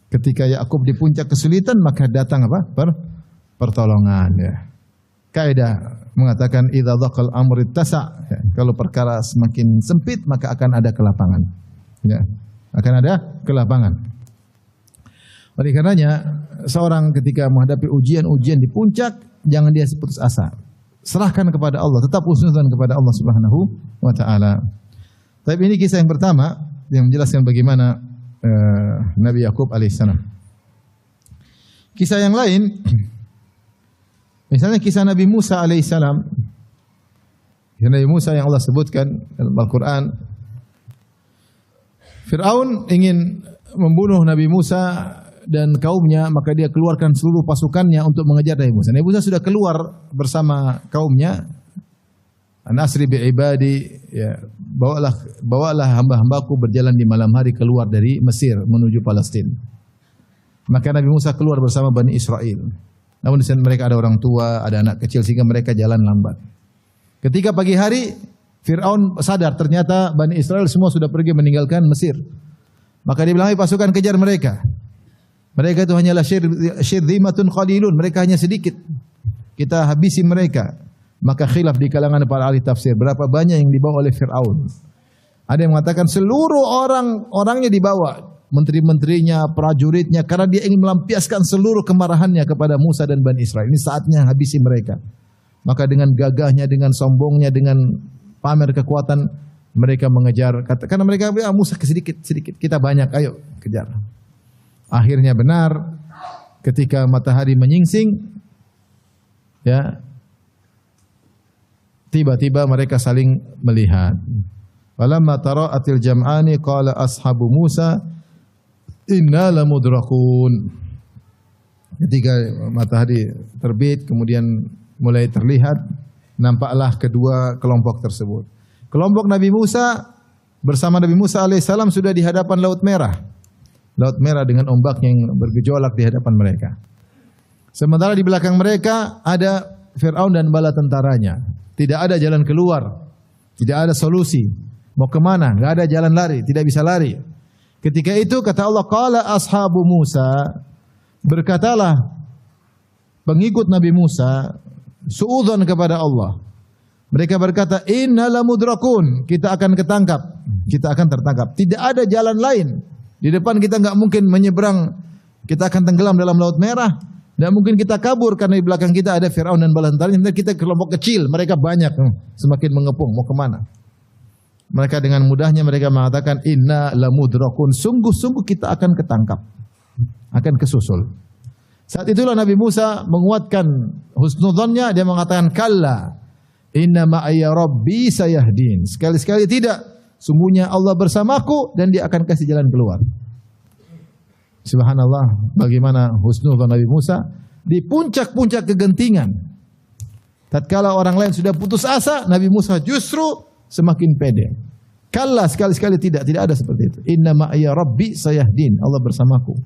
Ketika Yakub di puncak kesulitan, maka datang apa? Pertolongan, ya. Kaidah mengatakan idza dhaqal amru ittasa', ya, kalau perkara semakin sempit maka akan ada kelapangan. Ya, akan ada kelapangan. Oleh karenanya seorang ketika menghadapi ujian-ujian di puncak, jangan dia putus asa. Serahkan kepada Allah, tetap husnudzan kepada Allah Subhanahu wa taala. Tapi ini kisah yang pertama yang menjelaskan bagaimana Nabi Yakub alaihissalam. Kisah yang lain, misalnya kisah Nabi Musa alaihissalam. Kisah Nabi Musa yang Allah sebutkan dalam Al-Quran. Fir'aun ingin membunuh Nabi Musa dan kaumnya, maka dia keluarkan seluruh pasukannya untuk mengejar Nabi Musa. Nabi Musa sudah keluar bersama kaumnya. Nasri bi ibadi, ya, bawalah hamba-hambaku berjalan di malam hari keluar dari Mesir menuju Palestina. Maka Nabi Musa keluar bersama Bani Israel. Namun di sana mereka ada orang tua, ada anak kecil, sehingga mereka jalan lambat. Ketika pagi hari, Fir'aun sadar ternyata Bani Israel semua sudah pergi meninggalkan Mesir. Maka dia bilang, pasukan kejar mereka. Mereka itu hanyalah syirzimatun qalilun, mereka hanya sedikit. Kita habisi mereka. Maka khilaf di kalangan para ahli tafsir, berapa banyak yang dibawa oleh Fir'aun. Ada yang mengatakan seluruh orangnya dibawa, menteri-menterinya, prajuritnya, karena dia ingin melampiaskan seluruh kemarahannya kepada Musa dan Bani Israel. Ini saatnya habisi mereka. Maka dengan gagahnya, dengan sombongnya, dengan pamer kekuatan, mereka mengejar. Karena mereka bilang, Musa sedikit, kita banyak, ayo kejar. Akhirnya benar, ketika matahari menyingsing, ya, tiba-tiba mereka saling melihat. Falamma tara'atil jam'ani qala ashabu Musa inna lamudrakun. Ketika matahari terbit kemudian mulai terlihat, nampaklah kedua kelompok tersebut. Kelompok Nabi Musa bersama Nabi Musa alaihissalam sudah di hadapan Laut Merah. Laut Merah dengan ombak yang bergejolak di hadapan mereka. Sementara di belakang mereka ada Fir'aun dan bala tentaranya. Tidak ada jalan keluar, tidak ada solusi. Mau kemana? Nggak ada jalan lari, tidak bisa lari. Ketika itu kata Allah, qala ashabu Musa, berkatalah pengikut Nabi Musa, suudzon kepada Allah. Mereka berkata, inna lamudrakun, kita akan ketangkap, kita akan tertangkap. Tidak ada jalan lain. Di depan kita nggak mungkin menyeberang, kita akan tenggelam dalam Laut Merah. Dan mungkin kita kabur karena di belakang kita ada Fir'aun dan bala tentaranya. Kita kelompok kecil, mereka banyak, semakin mengepung. Mau kemana? Mereka dengan mudahnya mereka mengatakan inna lamudrakun, sungguh-sungguh kita akan ketangkap, akan kesusul. Saat itulah Nabi Musa menguatkan husnudzonnya, dia mengatakan kalla inna ma'aya rabbi sayahdin. Sekali-sekali tidak, sungguhnya Allah bersamaku dan dia akan kasih jalan keluar. Subhanallah, bagaimana husnudzon Nabi Musa di puncak-puncak kegentingan. Tatkala orang lain sudah putus asa, Nabi Musa justru semakin pede. Kalla, sekali-sekali tidak ada seperti itu. Inna ma'iya rabbi sayahdin, Allah bersamaku.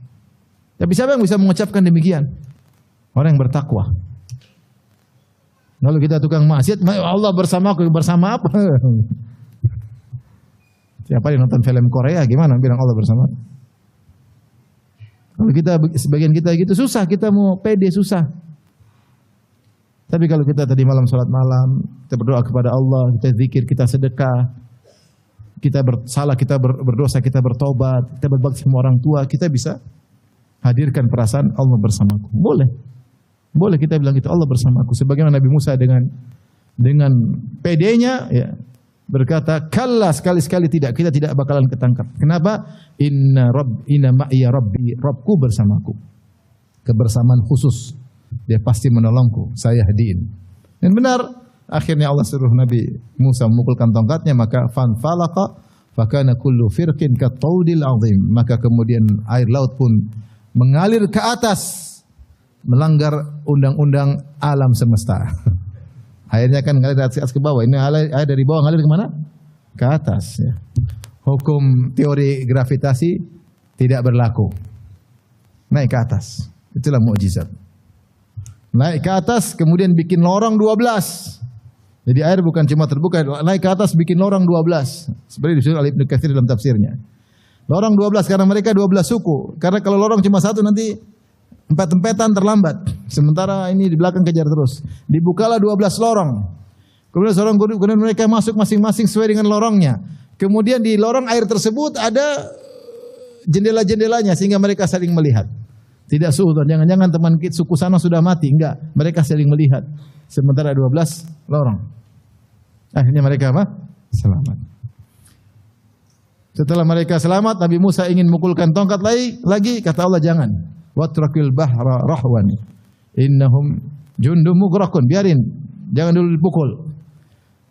Tapi siapa yang bisa mengucapkan demikian? Orang yang bertakwa. Kalau kita tukang maksiat, Allah bersamaku, bersama apa? Siapa yang nonton film Korea gimana bilang Allah bersama? Kalau kita sebagian kita gitu susah, kita mau pede susah. Tapi kalau kita tadi malam salat malam, kita berdoa kepada Allah, kita zikir, kita sedekah, kita bersalah, kita berdosa, kita bertobat, kita berbakti sama orang tua, kita bisa hadirkan perasaan Allah bersamaku. Boleh. Boleh kita bilang gitu, Allah bersamaku. Sebagaimana Nabi Musa dengan pedenya ya, berkata, kalla, sekali-sekali tidak, kita tidak bakalan ketangkap. Kenapa? Inna ma'iya rabbi, Rabbku bersamaku. Kebersamaan khusus. Dia pasti menolongku, saya hadiin. Dan benar, akhirnya Allah suruh Nabi Musa memukulkan tongkatnya, maka fanfalaqa fakana kullu firqin kataudil azim. Maka kemudian air laut pun mengalir ke atas, melanggar undang-undang alam semesta. Airnya kan ngalir dari atas ke bawah. Ini air dari bawah ngalir kemana? Ke atas. Ya. Hukum teori gravitasi tidak berlaku. Naik ke atas. Itulah mukjizat. Naik ke atas, kemudian bikin lorong 12. Jadi air bukan cuma terbuka, naik ke atas bikin lorong 12. Seperti disebut oleh Ibnu Katsir dalam tafsirnya. Lorong 12 karena mereka 12 suku. Karena kalau lorong cuma satu nanti empat-empatan terlambat. Sementara ini di belakang kejar terus. Dibukalah 12 lorong. Kemudian mereka masuk masing-masing sesuai dengan lorongnya. Kemudian di lorong air tersebut ada jendela-jendelanya sehingga mereka saling melihat. Tidak suudzon, jangan-jangan teman kita suku sana sudah mati. Enggak, mereka saling melihat. Sementara 12 lorong. Akhirnya mereka apa? Selamat. Setelah mereka selamat, Nabi Musa ingin memukulkan tongkat lagi, kata Allah jangan. Watrakil bahra rahwan innahum jundum mughraqun, biarin, jangan dulu dipukul.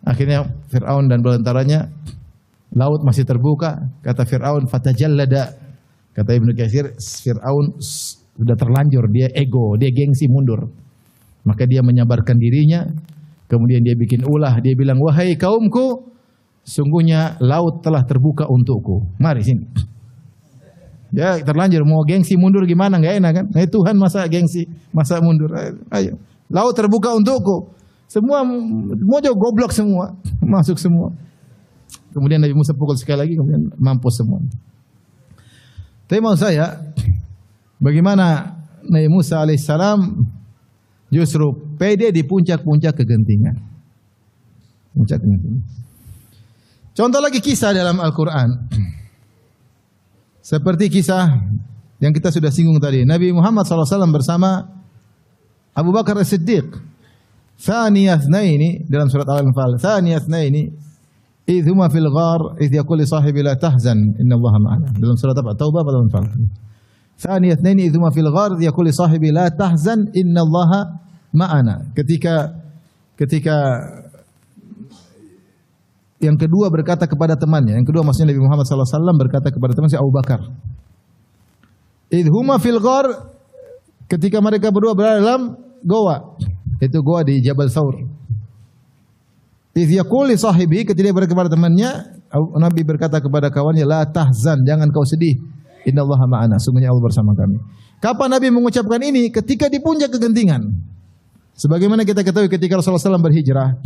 Akhirnya Fir'aun dan balantaranya, laut masih terbuka, kata Fir'aun fatajallada. Kata Ibnu Katsir, Fir'aun sudah terlanjur, dia ego, dia gengsi mundur. Maka dia menyabarkan dirinya, kemudian dia bikin ulah, dia bilang, wahai kaumku, sungguhnya laut telah terbuka untukku. Mari sini. Ya terlanjur, mau gengsi mundur gimana, nggak enak kan? Nah, Tuhan masa gengsi, masa mundur. Ayo, laut terbuka untukku. Semua mojo goblok semua, masuk semua. Kemudian Nabi Musa pukul sekali lagi, kemudian mampus semua. Tapi mau saya, bagaimana Nabi Musa alaihissalam justru pede di puncak-puncak kegentingan. Puncak kegentingan. Contoh lagi kisah dalam Al-Quran. Seperti kisah yang kita sudah singgung tadi. Nabi Muhammad SAW bersama Abu Bakar As-Siddiq. Thaniyatnaini dalam surat Al-Anfal. Thaniyatnaini idhuma fil ghar idh yaqul li sahibi la tahzan innallaha ma'ana. Dalam surat apa? Taubah atau Al-Anfal? Thaniyatnaini idhuma fil ghar idh yaqul li sahibi la tahzan innallaha ma'ana. Ketika yang kedua berkata kepada temannya, yang kedua maksudnya Nabi Muhammad SAW berkata kepada temannya Abu Bakar. Idhuma fil ghar, ketika mereka berdua berada dalam goa. Itu goa di Jabal Thawr. Idh yaqul li sahibi, ketika dia berkata kepada temannya, Nabi berkata kepada kawannya, la tahzan, jangan kau sedih. Innallaha ma'ana, sungguhnya Allah bersama kami. Kapan Nabi mengucapkan ini? Ketika di puncak kegentingan. Sebagaimana kita ketahui ketika Rasulullah SAW berhijrah,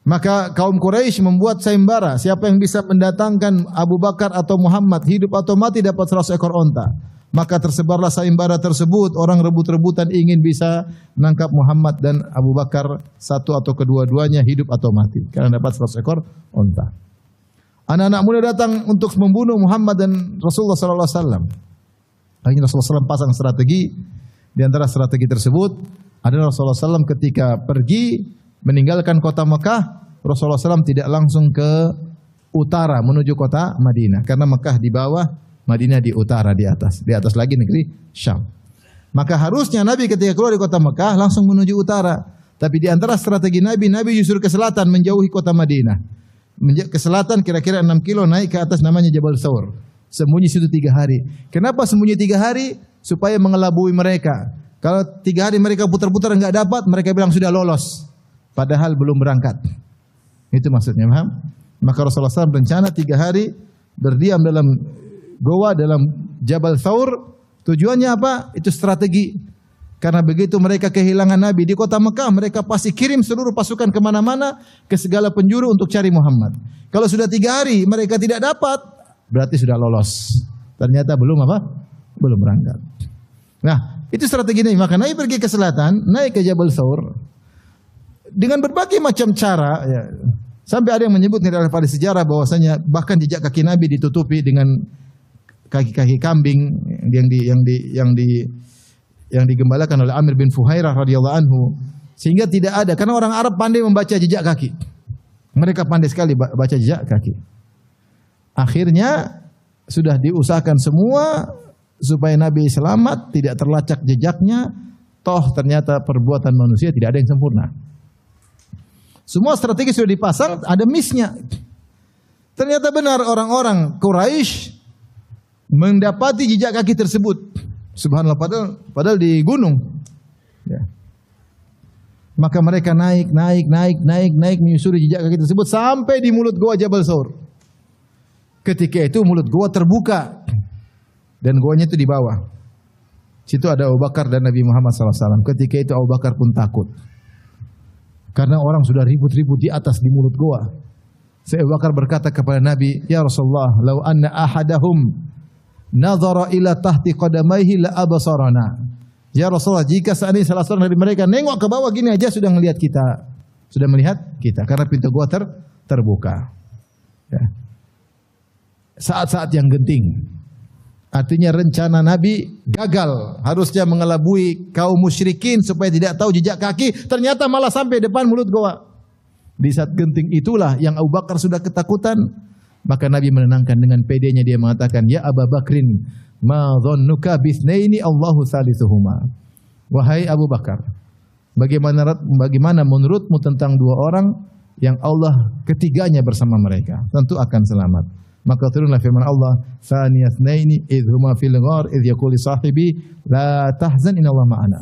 maka kaum Quraisy membuat sayembara, siapa yang bisa mendatangkan Abu Bakar atau Muhammad hidup atau mati dapat 100 ekor onta. Maka tersebarlah sayembara tersebut, orang rebut-rebutan ingin bisa menangkap Muhammad dan Abu Bakar, satu atau kedua-duanya hidup atau mati karena dapat 100 ekor onta. Anak-anak muda datang untuk membunuh Muhammad dan Rasulullah SAW. Akhirnya Rasulullah SAW pasang strategi. Di antara strategi tersebut adalah Rasulullah SAW ketika pergi meninggalkan kota Mekah, Rasulullah SAW tidak langsung ke utara menuju kota Madinah. Karena Mekah di bawah, Madinah di utara, di atas lagi negeri Syam. Maka harusnya Nabi ketika keluar di kota Mekah langsung menuju utara. Tapi di antara strategi Nabi justru ke selatan menjauhi kota Madinah. Ke selatan kira-kira 6 kilo naik ke atas namanya Jabal Thawr. Sembunyi situ 3 hari. Kenapa sembunyi 3 hari? Supaya mengelabui mereka. Kalau 3 hari mereka putar-putar enggak dapat, mereka bilang sudah lolos. Padahal belum berangkat. Itu maksudnya, paham? Maka Rasulullah SAW berencana 3 hari berdiam dalam goa, dalam Jabal Thawr. Tujuannya apa? Itu strategi. Karena begitu mereka kehilangan Nabi di kota Mekah, mereka pasti kirim seluruh pasukan kemana-mana, ke segala penjuru untuk cari Muhammad. Kalau sudah 3 hari mereka tidak dapat, berarti sudah lolos. Ternyata belum apa? Belum berangkat. Nah, itu strategi Nabi. Maka Nabi pergi ke selatan, naik ke Jabal Thawr dengan berbagai macam cara. Ya. Sampai ada yang menyebut dalam sejarah bahwasanya bahkan jejak kaki Nabi ditutupi dengan kaki-kaki kambing yang digembalakan oleh Amir bin Fuhairah radhiyallahu anhu, sehingga tidak ada, karena orang Arab pandai membaca jejak kaki. Mereka pandai sekali baca jejak kaki. Akhirnya sudah diusahakan semua supaya Nabi selamat, tidak terlacak jejaknya. Toh ternyata perbuatan manusia tidak ada yang sempurna. Semua strategi sudah dipasang, ada miss-nya. Ternyata benar orang-orang Quraisy mendapati jejak kaki tersebut. Subhanallah, padahal di gunung. Ya. Maka mereka naik menyusuri jejak kaki tersebut sampai di mulut goa Jabal Thawr. Ketika itu mulut goa terbuka dan goanya itu di bawah. Situ ada Abu Bakar dan Nabi Muhammad SAW. Ketika itu Abu Bakar pun takut. Karena orang sudah ribut-ribut di atas di mulut goa. Abu Bakar berkata kepada Nabi, "Ya Rasulullah, law anna ahadahum nazara ila tahti qadamaihi la absarana." Ya Rasulullah, jika seandainya salah seorang dari mereka nengok ke bawah gini aja sudah melihat kita. Sudah melihat kita karena pintu goa terbuka. Ya. Saat-saat yang genting. Artinya rencana Nabi gagal. Harusnya mengelabui kaum musyrikin supaya tidak tahu jejak kaki. Ternyata malah sampai depan mulut goa. Di saat genting itulah yang Abu Bakar sudah ketakutan. Maka Nabi menenangkan dengan pedenya. Dia mengatakan, "Ya Abu Bakrin, ma dhannuka bithnaini Allahu thalithuhuma." Wahai Abu Bakar, bagaimana menurutmu tentang 2 orang yang Allah ketiganya bersama mereka? Tentu akan selamat. Maka turunlah firman Allah, "Tsaniyasnaini idh huma fil ghar idh yaqulu sahibi la tahzan innallaha ma'ana."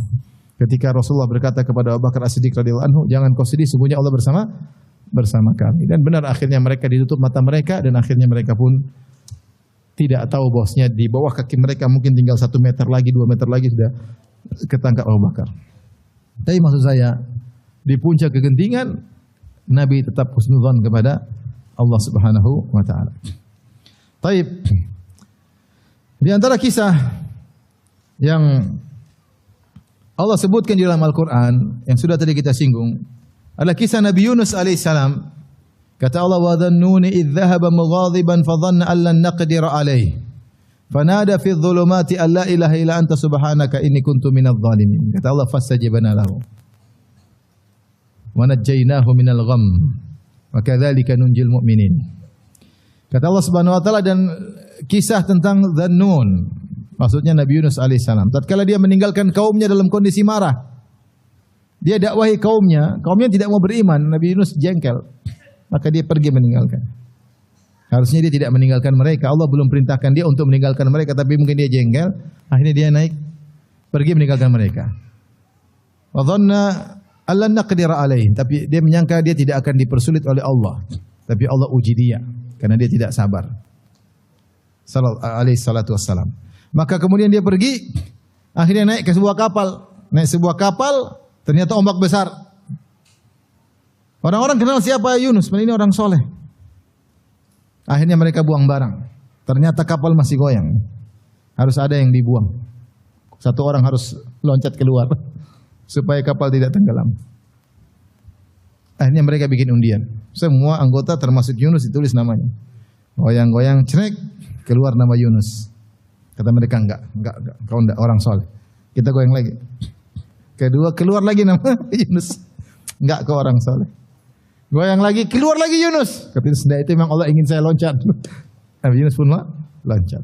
Ketika Rasulullah berkata kepada Abu Bakar As-Siddiq radhiyallahu anhu, "Jangan kau sedih, sungguhnya Allah bersama kami." Dan benar akhirnya mereka ditutup mata mereka dan akhirnya mereka pun tidak tahu bahwasanya di bawah kaki mereka mungkin tinggal 1 meter lagi, 2 meter lagi sudah ketangkap Abu Bakar. Tapi maksud saya, di puncak kegentingan Nabi tetap husnudzon kepada Allah Subhanahu wa taala. Taib. Di antara kisah yang Allah sebutkan di dalam Al-Quran yang sudah tadi kita singgung adalah kisah Nabi Yunus alaihissalam. Kata Allah, "Wa dhannuni idh dhahaba mughadiban fa dhanna an lan naqdira alaihi fanada fi dhulumati an la ilaha illa anta subhanaka inni kuntu minadh dhalimin." Kata Allah, "Fastajabna lahu wa najjaynahu minal gham wa kadzalika nunjil mu'minin." Kata Allah Subhanahu wa taala, dan kisah tentang Dhannun, maksudnya Nabi Yunus alaihissalam. Tatkala dia meninggalkan kaumnya dalam kondisi marah. Dia dakwahi kaumnya tidak mau beriman, Nabi Yunus jengkel. Maka dia pergi meninggalkan. Harusnya dia tidak meninggalkan mereka. Allah belum perintahkan dia untuk meninggalkan mereka, tapi mungkin dia jengkel. Akhirnya dia naik, pergi meninggalkan mereka. Wa dhanna allan naqdira alaih. Tapi dia menyangka dia tidak akan dipersulit oleh Allah. Tapi Allah uji dia karena dia tidak sabar. Alaihi salatu wassalam. Maka kemudian dia pergi, akhirnya naik ke sebuah kapal. Naik sebuah kapal, ternyata ombak besar. Orang-orang kenal siapa Yunus, ini orang soleh. Akhirnya mereka buang barang. Ternyata kapal masih goyang. Harus ada yang dibuang. Satu orang harus loncat keluar supaya kapal tidak tenggelam. Akhirnya mereka bikin undian. Semua anggota termasuk Yunus ditulis namanya. Goyang-goyang, cenek, keluar nama Yunus. Kata mereka, enggak, kau enggak orang soleh. Kita goyang lagi. Kedua, keluar lagi nama Yunus. Enggak, kau orang soleh. Goyang lagi, keluar lagi Yunus. Kata Yunus, itu memang Allah ingin saya loncat. Nabi Yunus pun loncat.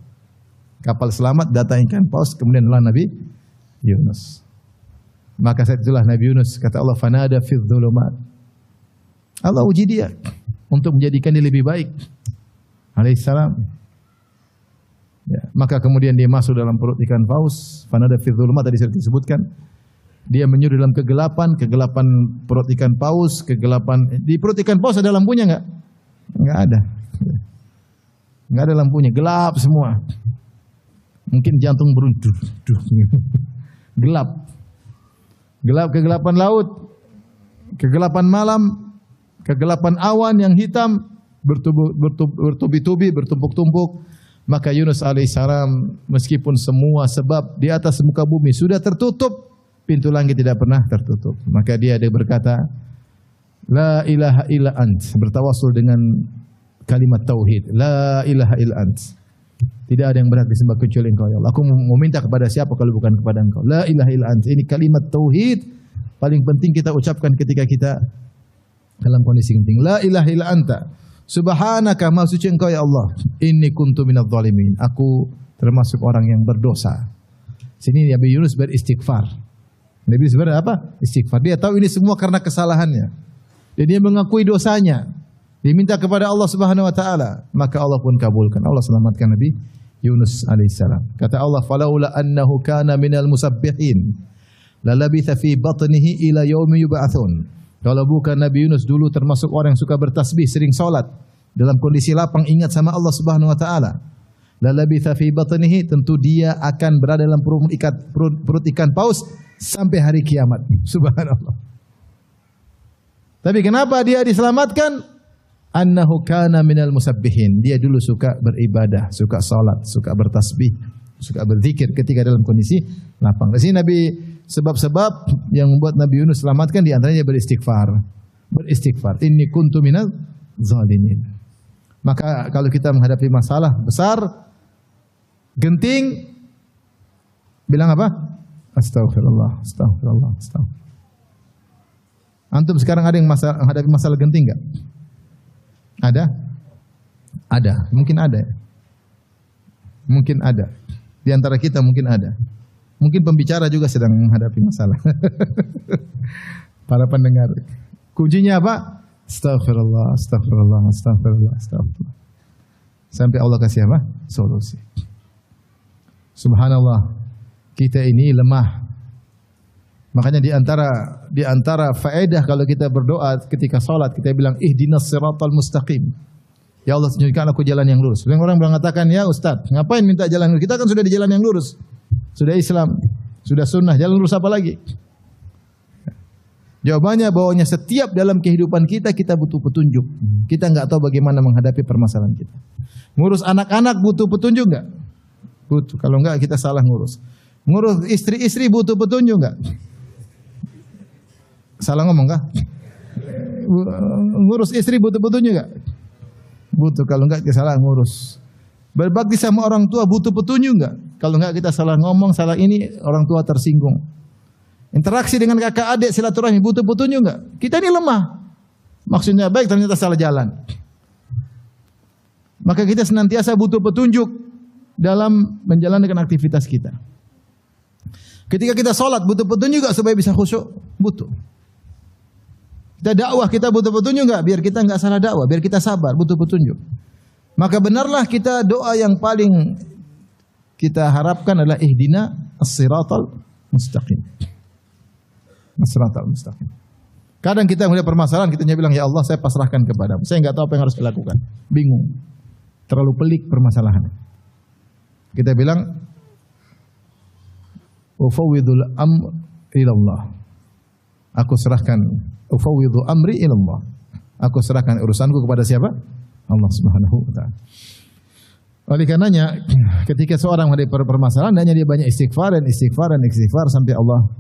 Kapal selamat, datangkan paus, kemudian Nabi Yunus. Maka saat itulah Nabi Yunus, kata Allah, "Fanada fi dhulumat." Allah uji dia untuk menjadikan dia lebih baik. Alaihissalam. Ya, maka kemudian dia masuk dalam perut ikan paus. Fanada fi dhulumat tadi sudah disebutkan. Dia menyuruh dalam kegelapan perut ikan paus, di perut ikan paus ada lampunya enggak? Enggak ada. Enggak ada lampunya, gelap semua. Mungkin jantung berundur. Gelap. Gelap, kegelapan laut, kegelapan malam, kegelapan awan yang hitam bertubi-tubi, bertumpuk-tumpuk. Maka Yunus alaihissalam meskipun semua sebab di atas muka bumi sudah tertutup, pintu langit tidak pernah tertutup. Maka dia berkata, La ilaha illa ant, bertawasul dengan kalimat tauhid. La ilaha illa ant. Tidak ada yang berhak disembah kecuali Engkau ya Allah. Aku mau minta kepada siapa kalau bukan kepada Engkau. La ilaha illa ant. Ini kalimat tauhid paling penting kita ucapkan ketika kita dalam kondisi genting. La ilaha illa anta. Subhanaka, maha suci Engkau ya Allah. Inni kuntu minadh dhalimin. Aku termasuk orang yang berdosa. Sini Nabi Yunus beristighfar. Nabi Yunus apa? Istighfar. Dia tahu ini semua karena kesalahannya. Dan dia mengakui dosanya. Diminta kepada Allah Subhanahu wa taala, maka Allah pun kabulkan. Allah selamatkan Nabi Yunus alaihissalam. Kata Allah, "Falaula annahu kana minal musabbihin, lalabitha fi batnihi ila yaumi yub'atsun." Kalau bukan Nabi Yunus dulu termasuk orang yang suka bertasbih, sering salat, dalam kondisi lapang ingat sama Allah Subhanahu wa taala. Lalabitha fi batnihi, tentu dia akan berada dalam perut ikan paus sampai hari kiamat. Subhanallah. Tapi kenapa dia diselamatkan? Annahu kana minal musabbihin. Dia dulu suka beribadah, suka salat, suka bertasbih, suka berzikir ketika dalam kondisi lapang. Di sini Nabi sebab-sebab yang membuat Nabi Yunus selamatkan di antaranya beristighfar. Beristighfar. Inni kuntu minal zalimin. Maka kalau kita menghadapi masalah besar, genting, bilang apa? Astaghfirullah, astaghfirullah, astaghfirullah. Antum sekarang ada yang menghadapi masalah genting enggak? Ada? Ada, mungkin ada. Mungkin ada. Di antara kita mungkin ada. Mungkin pembicara juga sedang menghadapi masalah. Para pendengar. Kuncinya apa? Astaghfirullah, astaghfirullah, astaghfirullah, astaghfirullah. Sampai Allah kasih apa? Solusi. Subhanallah. Kita ini lemah. Makanya di antara faedah kalau kita berdoa ketika salat, kita bilang ihdinas siratal mustaqim. Ya Allah, tunjukkan aku jalan yang lurus. Orang mengatakan, "Ya Ustaz, ngapain minta jalan lurus? Kita kan sudah di jalan yang lurus. Sudah Islam, sudah sunnah, jalan lurus apa lagi?" Jawabannya bahwanya setiap dalam kehidupan kita butuh petunjuk. Kita enggak tahu bagaimana menghadapi permasalahan kita. Ngurus anak-anak butuh petunjuk enggak? Butuh. Kalau enggak kita salah ngurus. Ngurus istri-istri butuh petunjuk enggak? Salah ngomong kah? Ngurus istri butuh petunjuk enggak? Butuh. Kalau enggak kita salah ngurus. Berbakti sama orang tua butuh petunjuk enggak? Kalau enggak kita salah ngomong, salah ini, orang tua tersinggung. Interaksi dengan kakak adik silaturahmi butuh petunjuk enggak? Kita ini lemah. Maksudnya baik ternyata salah jalan. Maka kita senantiasa butuh petunjuk dalam menjalankan aktivitas kita. Ketika kita sholat butuh petunjuk enggak supaya bisa khusyuk? Butuh. Kita dakwah kita butuh petunjuk enggak? Biar kita enggak salah dakwah, biar kita sabar, butuh petunjuk. Maka benarlah kita doa yang paling kita harapkan adalah ihdina as-siratal mustaqim. As-siratal mustaqim. Kadang kita melihat permasalahan, kita bilang, "Ya Allah, saya pasrahkan kepadamu. Saya enggak tahu apa yang harus dilakukan." Bingung. Terlalu pelik permasalahan. Kita bilang, "Ufawwidul amr ilallah." Aku serahkan, ufawwidhu amri ilallah. Aku serahkan urusanku kepada siapa? Allah Subhanahu wa taala. Oleh karenanya, ketika seorang menghadapi permasalahan, hanya dia banyak istighfar dan istighfar dan istighfar sampai Allah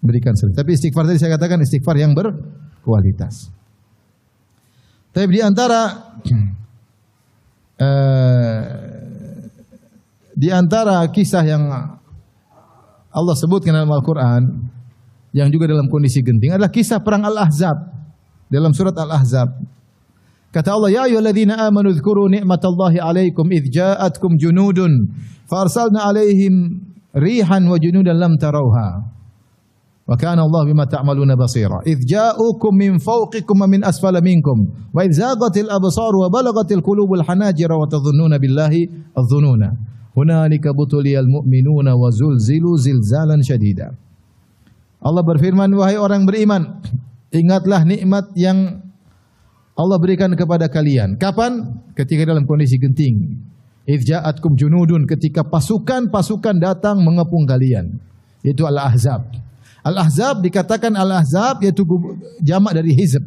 berikan solusi. Tapi istighfar tadi saya katakan istighfar yang berkualitas. Tapi di antara kisah yang Allah sebutkan dalam Al-Quran yang juga dalam kondisi genting adalah kisah perang Al-Ahzab dalam surat Al-Ahzab. Kata Allah, "Ya ayyuhalladzina amanu dzkuru ni'matallahi 'alaikum idz ja'atkum junudun farsalna 'alaihim rihan wa junudan lam tarauha. Wa kana Allah bima ta'maluna basira. Idz ja'ukum min fawqikum wa min asfala minkum wa idz zaghatil absar wa balagatil qulubul hanajira wa tadhunnuna billahi adh-dhununa. Hunalika butuliyal mu'minuna wa zulzilu zilzalan syadida." Allah berfirman, "Wahai orang beriman, ingatlah nikmat yang Allah berikan kepada kalian. Kapan? Ketika dalam kondisi genting. Idz ja'atkum junudun, ketika pasukan-pasukan datang mengepung kalian. Yaitu Al-Ahzab. Al-Ahzab dikatakan Al-Ahzab yaitu jamak dari hizb,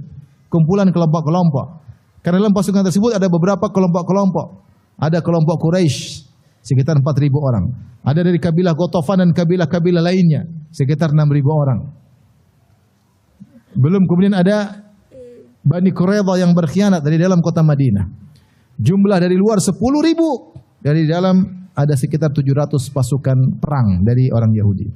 kumpulan kelompok-kelompok. Karena dalam pasukan tersebut ada beberapa kelompok-kelompok. Ada kelompok Quraisy sekitar 4.000 orang. Ada dari kabilah Ghatafan dan kabilah-kabilah lainnya sekitar 6.000 orang. Belum kemudian ada Bani Quraidah yang berkhianat dari dalam kota Madinah. Jumlah dari luar 10.000, dari dalam ada sekitar 700 pasukan perang dari orang Yahudi.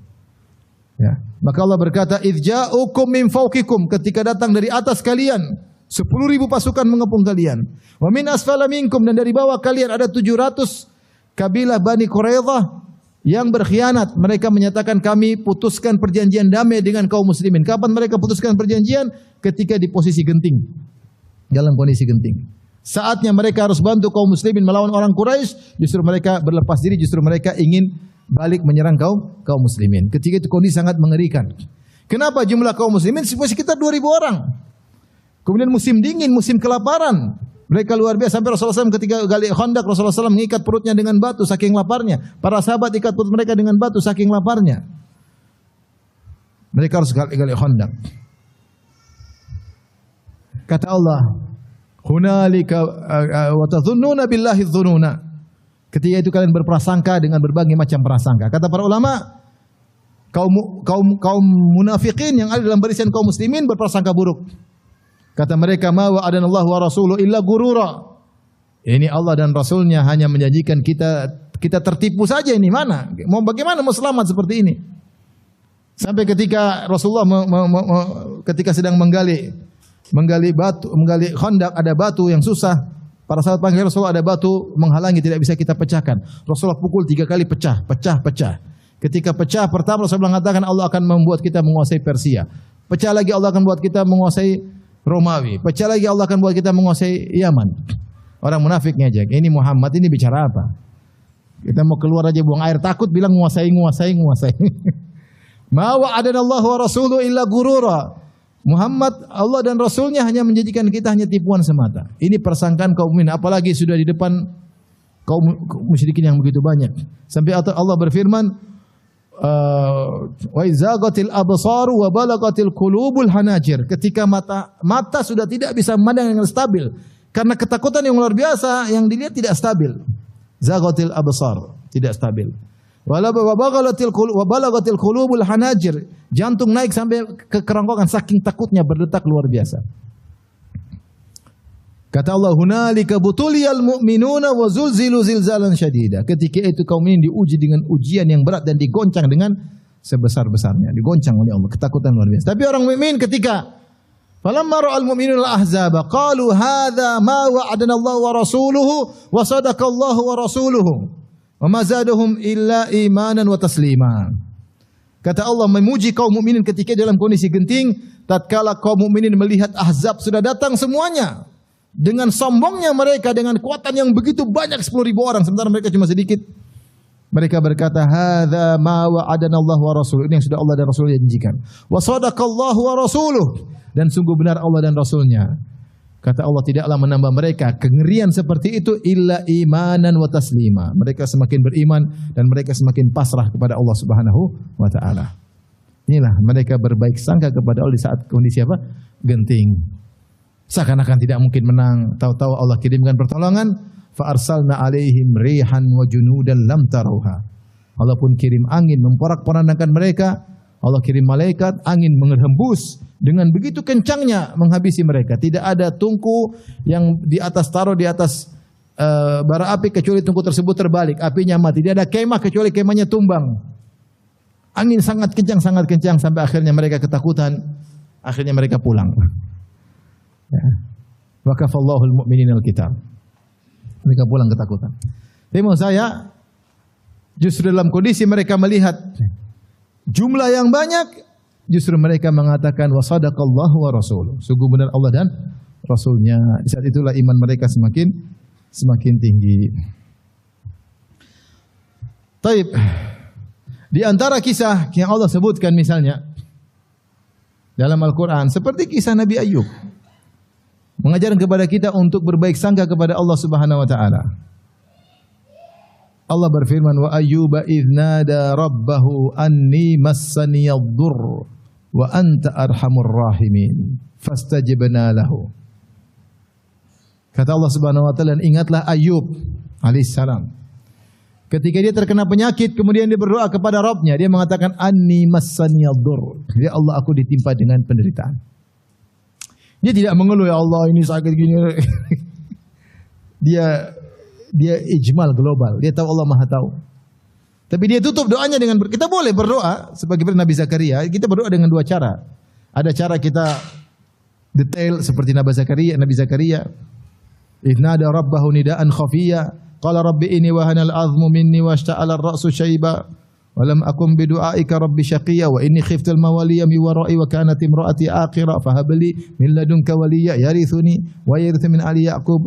Ya. Maka Allah berkata, "Idz ja'ukum min fawqikum," ketika datang dari atas kalian 10.000 pasukan mengepung kalian. Wa min asfala minkum, dan dari bawah kalian ada 700 kabilah Bani Quraidah yang berkhianat. Mereka menyatakan, kami putuskan perjanjian damai dengan kaum muslimin. Kapan mereka putuskan perjanjian? Ketika di posisi genting, dalam kondisi genting. Saatnya mereka harus bantu kaum muslimin melawan orang Quraisy, justru mereka berlepas diri, justru mereka ingin balik menyerang kaum muslimin. Ketika itu kondisi sangat mengerikan. Kenapa jumlah kaum muslimin sekitar 2.000 orang? Kemudian musim dingin, musim kelaparan. Mereka luar biasa. Sampai Rasulullah SAW ketika gali Khandaq, Rasulullah SAW mengikat perutnya dengan batu saking laparnya. Para sahabat ikat perut mereka dengan batu saking laparnya. Mereka harus gali Khandaq. Kata Allah, "Hunalika wa tadhunnuna billahi dhununa." Ketika itu kalian berprasangka dengan berbagai macam prasangka. Kata para ulama, kaum munafikin yang ada dalam barisan kaum muslimin berprasangka buruk. Kata mereka, "Ma wa'adanallahu wa rasuluhu illa gurura." Ini Allah dan Rasulnya hanya menjanjikan kita tertipu saja, ini mana? Mau bagaimana mau selamat seperti ini? Sampai ketika Rasulullah ketika sedang menggali Khandaq, ada batu yang susah. Para sahabat panggil Rasulullah, ada batu menghalangi, tidak bisa kita pecahkan. Rasulullah pukul 3 kali, pecah. Ketika pecah pertama, Rasulullah mengatakan Allah akan membuat kita menguasai Persia. Pecah lagi, Allah akan buat kita menguasai Romawi. Pecah lagi, Allah akan buat kita menguasai Yaman. Orang munafik ngejek, ini Muhammad ini bicara apa? Kita mau keluar aja buang air takut, bilang nguasai. Ma wa'adanallahu wa rasuluhu illa gurura. Muhammad, Allah dan Rasulnya hanya menjadikan kita hanya tipuan semata. Ini persangkaan kaum mukmin, apalagi sudah di depan kaum musyrikin yang begitu banyak. Sampai Allah berfirman, wa izagatil absaru wa balagatil qulubul hanajir. Ketika mata sudah tidak bisa memandang dengan stabil karena ketakutan yang luar biasa, yang dilihat tidak stabil. Zagatil absar, tidak stabil. Wa balagatil qulubul hanajir. Jantung naik sampai ke kerongkongan saking takutnya, berdetak luar biasa. Kata Allah, "Hunalika butuliyal mu'minuna wa zulzilu zilzalan syadida." Ketika itu kaum ini diuji dengan ujian yang berat dan digoncang dengan sebesar-besarnya, digoncang oleh Allah, ketakutan luar biasa. Tapi orang mukmin ketika falamma ra'al mu'minuna al-ahzaba qalu hadza ma wa'adana Allah wa rasuluhu wa sadaqa Allah wa rasuluhu wa ma zadahum illa imanan wa taslima. Kata Allah memuji kaum mukminin ketika dalam kondisi genting, tatkala kaum mukminin melihat Ahzab sudah datang semuanya dengan sombongnya mereka, dengan kekuatan yang begitu banyak 10.000 orang sementara mereka cuma sedikit. Mereka berkata, "Hadza ma wa'adana Allah wa rasuluh." Ini yang sudah Allah dan Rasulnya janjikan. Wa sadaqallahu wa rasuluh, dan sungguh benar Allah dan Rasulnya. Kata Allah, tidaklah menambah mereka kengerian seperti itu illa imanan wa taslima. Mereka semakin beriman dan mereka semakin pasrah kepada Allah Subhanahu wa taala. Inilah mereka berbaik sangka kepada Allah di saat kondisi apa? Genting. Seakan-akan tidak mungkin menang, tahu-tahu Allah kirimkan pertolongan, fa arsalna alaihim rihan wa junudan lam taruha. Allah pun kirim angin memporak-porandakan mereka. Allah kirim malaikat, angin menghembus dengan begitu kencangnya menghabisi mereka. Tidak ada tungku yang di atas taruh di atas bara api kecuali tungku tersebut terbalik, apinya mati. Tidak ada kemah kecuali kemahnya tumbang. Angin sangat kencang sampai akhirnya mereka ketakutan. Akhirnya mereka pulang. Ya. Wa kafallahu al-mu'minina al-qital. Mereka pulang ketakutan. Tapi mau saya justru dalam kondisi mereka melihat jumlah yang banyak, justru mereka mengatakan wa sadaqallahu wa rasuluh. Sungguh benar Allah dan Rasulnya. Di saat itulah iman mereka semakin tinggi. Taib. Di antara kisah yang Allah sebutkan misalnya dalam Al-Quran, seperti kisah Nabi Ayub. mengajarkan kepada kita untuk berbaik sangka kepada Allah Subhanahu wa taala. Allah berfirman, wa ayyuba idznada rabbahu anni massaniyadh-dhurr wa anta arhamur rahimin fastajibna lahu. Kata Allah Subhanahu wa taala, ingatlah Ayub alaihissalam. Ketika dia terkena penyakit, kemudian dia berdoa kepada Rabbnya, dia mengatakan anni massaniyadh-dhurr. Ya Allah, aku ditimpa dengan penderitaan. Dia tidak mengeluh, ya Allah ini sakit gini. Dia ijmal global. Dia tahu Allah Maha tahu. Tapi dia tutup doanya dengan kita boleh berdoa sebagai Nabi Zakaria. Kita berdoa dengan dua cara. Ada cara kita detail seperti Nabi Zakaria. Idnada rabbahu nidaan khafiyya. Qala rabbi inni wahana al-'azmu minni washta'ala ar-ra'su shayba. Wa lam akum bidu'aika rabbi syaqiyya wa inni khiftul mawaliya min wara'i wa kanat imra'ati aqira fahab li min ladunka waliyya yarithuni wa yarithu min ali yaqub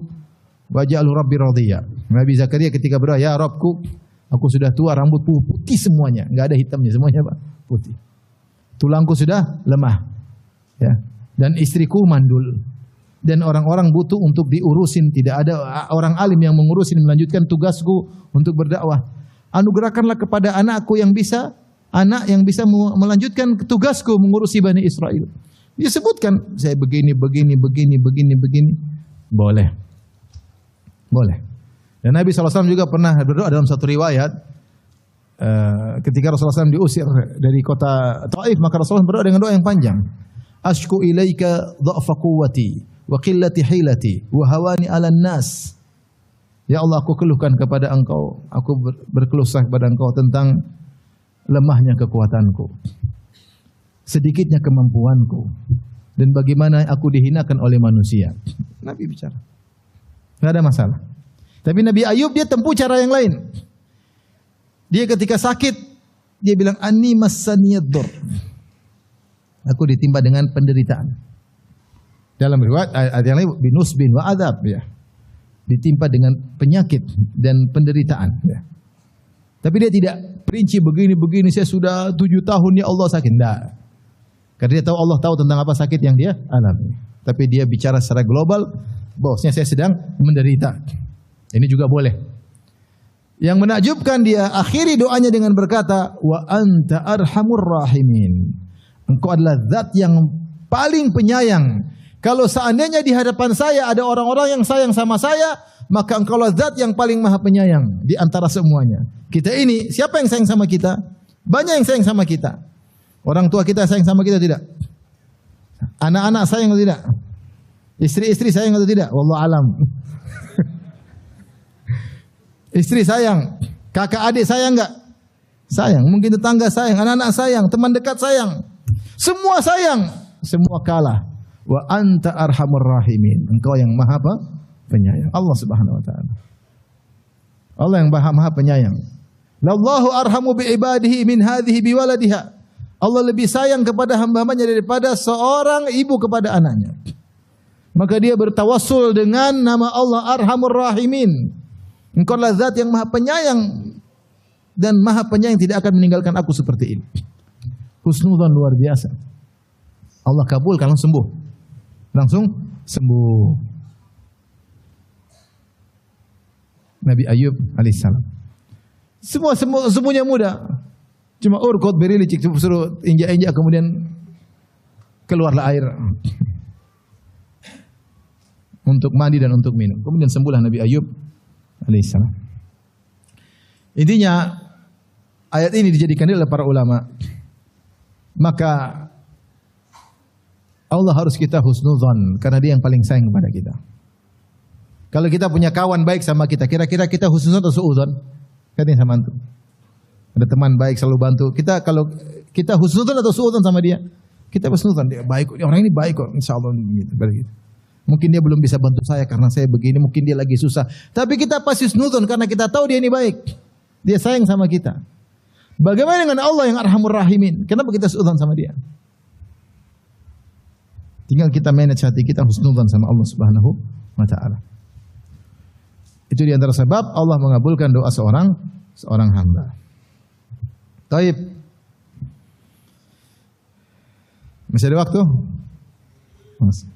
waj'alhu rabbi radiyya. Nabi Zakaria ketika berdoa, ya Rabbku, aku sudah tua, rambutku putih semuanya, enggak ada hitamnya, semuanya Pak, putih. Tulangku sudah lemah. Ya. Dan istriku mandul. Dan orang-orang butuh untuk diurusin, tidak ada orang alim yang mengurusin, melanjutkan tugasku untuk berdakwah. Anugerahkanlah kepada anakku yang bisa, anak yang bisa melanjutkan tugasku mengurusi Bani Israel. Dia sebutkan, saya begini. Boleh. Dan Nabi SAW juga pernah berdoa dalam satu riwayat, ketika Rasulullah SAW diusir dari kota Taif, maka Rasulullah berdoa dengan doa yang panjang. Ashku ilaika dha'fa quwwati wa qillati hilati wa hawani 'alan nas. Ya Allah, aku keluhkan kepada Engkau, aku berkeluh kepada Engkau tentang lemahnya kekuatanku, sedikitnya kemampuanku, dan bagaimana aku dihinakan oleh manusia. Nabi bicara. Tidak ada masalah. Tapi Nabi Ayub dia tempuh cara yang lain. Dia ketika sakit, dia bilang, anni massaniyadh-dhurr. Aku ditimpa dengan penderitaan. Dalam riwayat ayat yang lain, binusbin wa adzab, ya. Ditimpa dengan penyakit dan penderitaan. Ya. Tapi dia tidak perinci begini, saya sudah 7 tahun ya Allah sakit. Tidak. Karena dia tahu Allah tahu tentang apa sakit yang dia alami. Tapi dia bicara secara global, bahwasanya saya sedang menderita. Ini juga boleh. Yang menakjubkan, dia akhiri doanya dengan berkata, wa anta arhamur rahimin. Engkau adalah zat yang paling penyayang. Kalau seandainya di hadapan saya ada orang-orang yang sayang sama saya, maka engkaulah zat yang paling maha penyayang di antara semuanya. Kita ini, siapa yang sayang sama kita? Banyak yang sayang sama kita. Orang tua kita sayang sama kita tidak? Anak-anak sayang atau tidak? Istri-istri sayang atau tidak? Wallahu alam. Istri sayang, kakak adik sayang enggak? Sayang. Mungkin tetangga sayang, anak-anak sayang, teman dekat sayang. Semua sayang, semua kalah. Wa anta arhamur rahimin. Engkau yang maha apa? Penyayang. Allah Subhanahu wa taala. Allah yang maha penyayang. Lallahu arhamu bi ibadihi min hadhihi bi waladiha. Allah lebih sayang kepada hamba-hambanya daripada seorang ibu kepada anaknya. Maka dia bertawassul dengan nama Allah Arhamur Rahimin. Engkau adalah zat yang maha penyayang, dan maha penyayang tidak akan meninggalkan aku seperti ini. Husnudzon luar biasa. Allah kabulkan, langsung sembuh. Langsung sembuh. Nabi Ayub alaihissalam. Semuanya mudah. Cuma urkot beri licik, suruh injak-injak, kemudian keluarlah air untuk mandi dan untuk minum. Kemudian sembuhlah Nabi Ayub alaihissalam. Intinya ayat ini dijadikan oleh para ulama. Maka Allah harus kita husnuzon, karena dia yang paling sayang kepada kita. Kalau kita punya kawan baik sama kita, kira-kira kita husnuzon atau suudzon? Katanya sama antum. Ada teman baik selalu bantu. Kita kalau kita husnuzon atau suudzon sama dia? Kita husnuzon, dia baik, orang ini baik kok, insyaallah gitu. Mungkin dia belum bisa bantu saya karena saya begini, mungkin dia lagi susah. Tapi kita pasti husnuzon karena kita tahu dia ini baik. Dia sayang sama kita. Bagaimana dengan Allah yang Arhamur Rahimin? Kenapa kita husnuzon sama dia? Tinggal kita manage hati kita husnuzon sama Allah Subhanahu wa taala. Itu di antara sebab Allah mengabulkan doa seorang hamba. Taib. Masih ada waktu? Masih.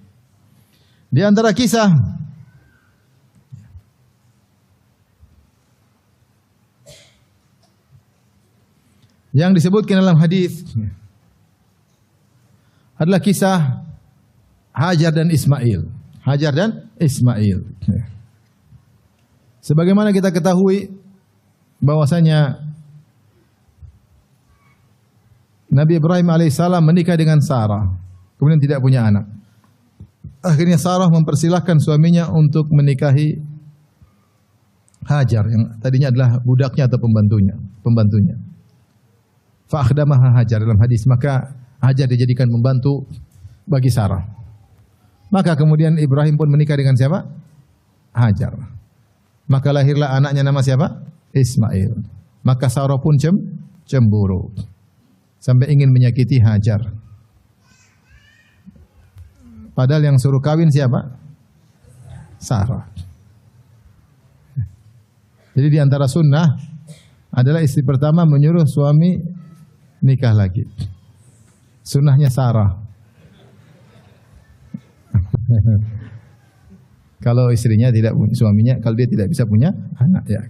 Di antara kisah yang disebutkan dalam hadis adalah kisah Hajar dan Ismail. Hajar dan Ismail. Sebagaimana kita ketahui bahwasanya Nabi Ibrahim alaihissalam menikah dengan Sarah, kemudian tidak punya anak. Akhirnya Sarah mempersilahkan suaminya untuk menikahi Hajar yang tadinya adalah budaknya atau pembantunya. Fa akhdamaha Hajar dalam hadis, maka Hajar dijadikan pembantu bagi Sarah. Maka kemudian Ibrahim pun menikah dengan siapa? Hajar. Maka lahirlah anaknya nama siapa? Ismail. Maka Sarah pun cemburu sampai ingin menyakiti Hajar. Padahal yang suruh kawin siapa? Sarah. Jadi di antara sunnah adalah istri pertama menyuruh suami nikah lagi. Sunnahnya Sarah. Kalau istrinya tidak, suaminya kalau dia tidak bisa punya anak ya.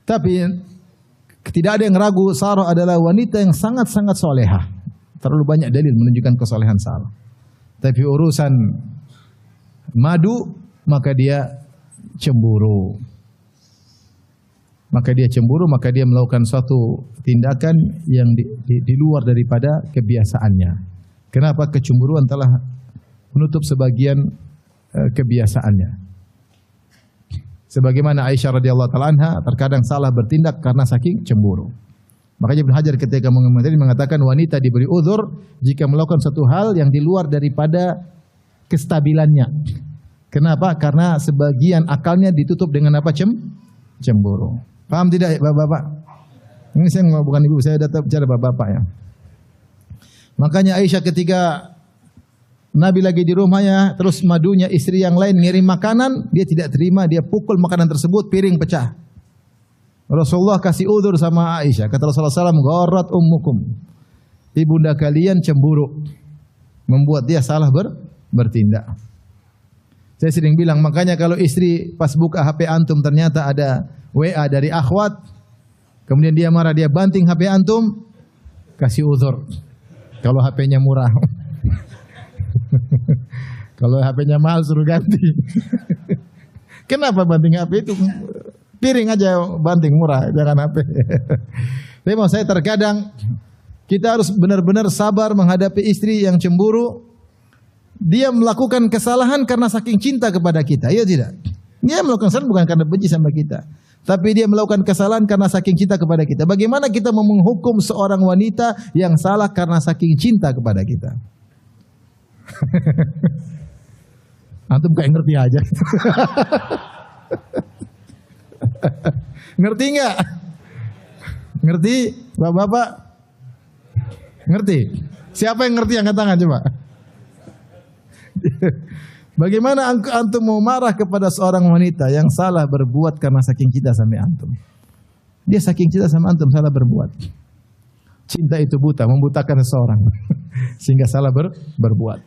Tapi tidak ada yang ragu Sarah adalah wanita yang sangat-sangat solehah. Terlalu banyak dalil menunjukkan kesolehan Sarah. Tapi urusan madu maka dia cemburu. Maka dia melakukan suatu tindakan yang di luar daripada kebiasaannya. Kenapa? Kecemburuan telah menutup sebagian kebiasaannya. Sebagaimana Aisyah radhiyallahu taala anha terkadang salah bertindak karena saking cemburu. Makanya Ibnu Hajar ketika mengomentari mengatakan wanita diberi uzur jika melakukan satu hal yang di luar daripada kestabilannya. Kenapa? Karena sebagian akalnya ditutup dengan apa? Cemburu. Paham tidak Bapak-bapak? Ini saya bukan ibu, saya datang bicara Bapak-bapak ya. Makanya Aisyah ketika Nabi lagi di rumahnya, terus madunya istri yang lain ngirim makanan, dia tidak terima, dia pukul makanan tersebut, piring pecah. Rasulullah kasih udzur sama Aisyah. Kata Rasulullah SAW, gharat ummukum. Ibunda kalian cemburu, membuat dia salah bertindak. Saya sering bilang, makanya kalau istri pas buka HP antum ternyata ada WA dari akhwat, kemudian dia marah, dia banting HP antum, kasih uzur. Kalau HP-nya murah. Kalau HP-nya mahal suruh ganti. Kenapa banting HP itu? Piring aja banting murah, jangan HP. Tapi mau saya terkadang kita harus benar-benar sabar menghadapi istri yang cemburu. Dia melakukan kesalahan karena saking cinta kepada kita, iya tidak? Dia melakukan kesalahan bukan karena benci sama kita, tapi dia melakukan kesalahan karena saking cinta kepada kita. Bagaimana kita mau menghukum seorang wanita yang salah karena saking cinta kepada kita? Antum kayak ngerti aja. Ngerti nggak? Ngerti, Bapak-bapak? Ngerti? Siapa yang ngerti angkat tangan coba? Bagaimana antum mau marah kepada seorang wanita yang salah berbuat karena saking cinta sama antum? Dia saking cinta sama antum salah berbuat. Cinta itu buta, membutakan seseorang sehingga salah berbuat.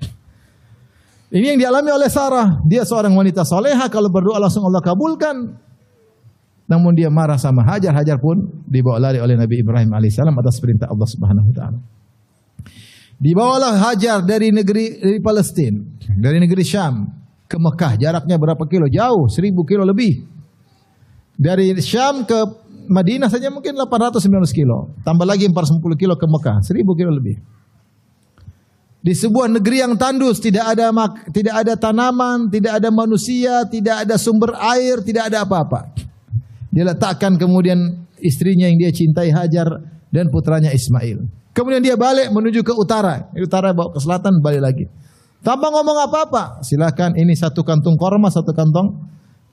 Ini yang dialami oleh Sarah. Dia seorang wanita soleha, kalau berdoa langsung Allah kabulkan. Namun dia marah sama Hajar. Hajar pun dibawa lari oleh Nabi Ibrahim alaihissalam atas perintah Allah Subhanahu wa taala. Dibawalah Hajar dari Palestina, dari negeri Syam ke Mekah. Jaraknya berapa kilo? Jauh, 1000 kilo lebih. Dari Syam ke Madinah saja mungkin 800-900 kilo. Tambah lagi 410 kilo ke Mekah, 1000 kilo lebih. Di sebuah negeri yang tandus, tidak ada tanaman, tidak ada manusia, tidak ada sumber air, tidak ada apa-apa. Dia letakkan kemudian istrinya yang dia cintai Hajar dan putranya Ismail. Kemudian dia balik menuju ke utara. Utara bawa ke selatan, balik lagi. Tanpa ngomong apa-apa. Silakan, ini satu kantung korma, satu kantong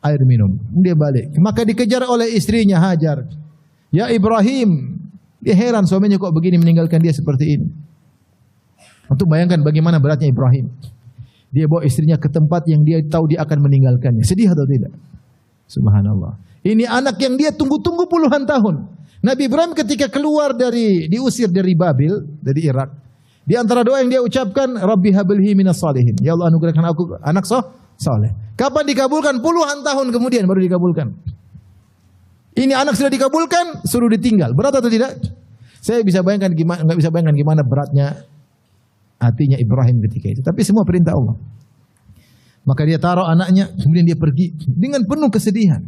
air minum. Dia balik. Maka dikejar oleh istrinya Hajar. Ya Ibrahim. Dia heran suaminya kok begini meninggalkan dia seperti ini. Untuk bayangkan bagaimana beratnya Ibrahim. Dia bawa istrinya ke tempat yang dia tahu dia akan meninggalkannya. Sedih atau tidak? Subhanallah. Ini anak yang dia tunggu-tunggu puluhan tahun. Nabi Ibrahim ketika keluar diusir dari Babil, dari Irak. Di antara doa yang dia ucapkan, Rabbi hablhi minas salihin. Ya Allah anugerahkan aku anak saleh. Kapan dikabulkan? Puluhan tahun kemudian baru dikabulkan. Ini anak sudah dikabulkan, suruh ditinggal. Berat atau tidak? Saya bisa bayangkan gimana, nggak bisa bayangkan gimana beratnya hatinya Ibrahim ketika itu. Tapi semua perintah Allah. Maka dia taruh anaknya, kemudian dia pergi dengan penuh kesedihan.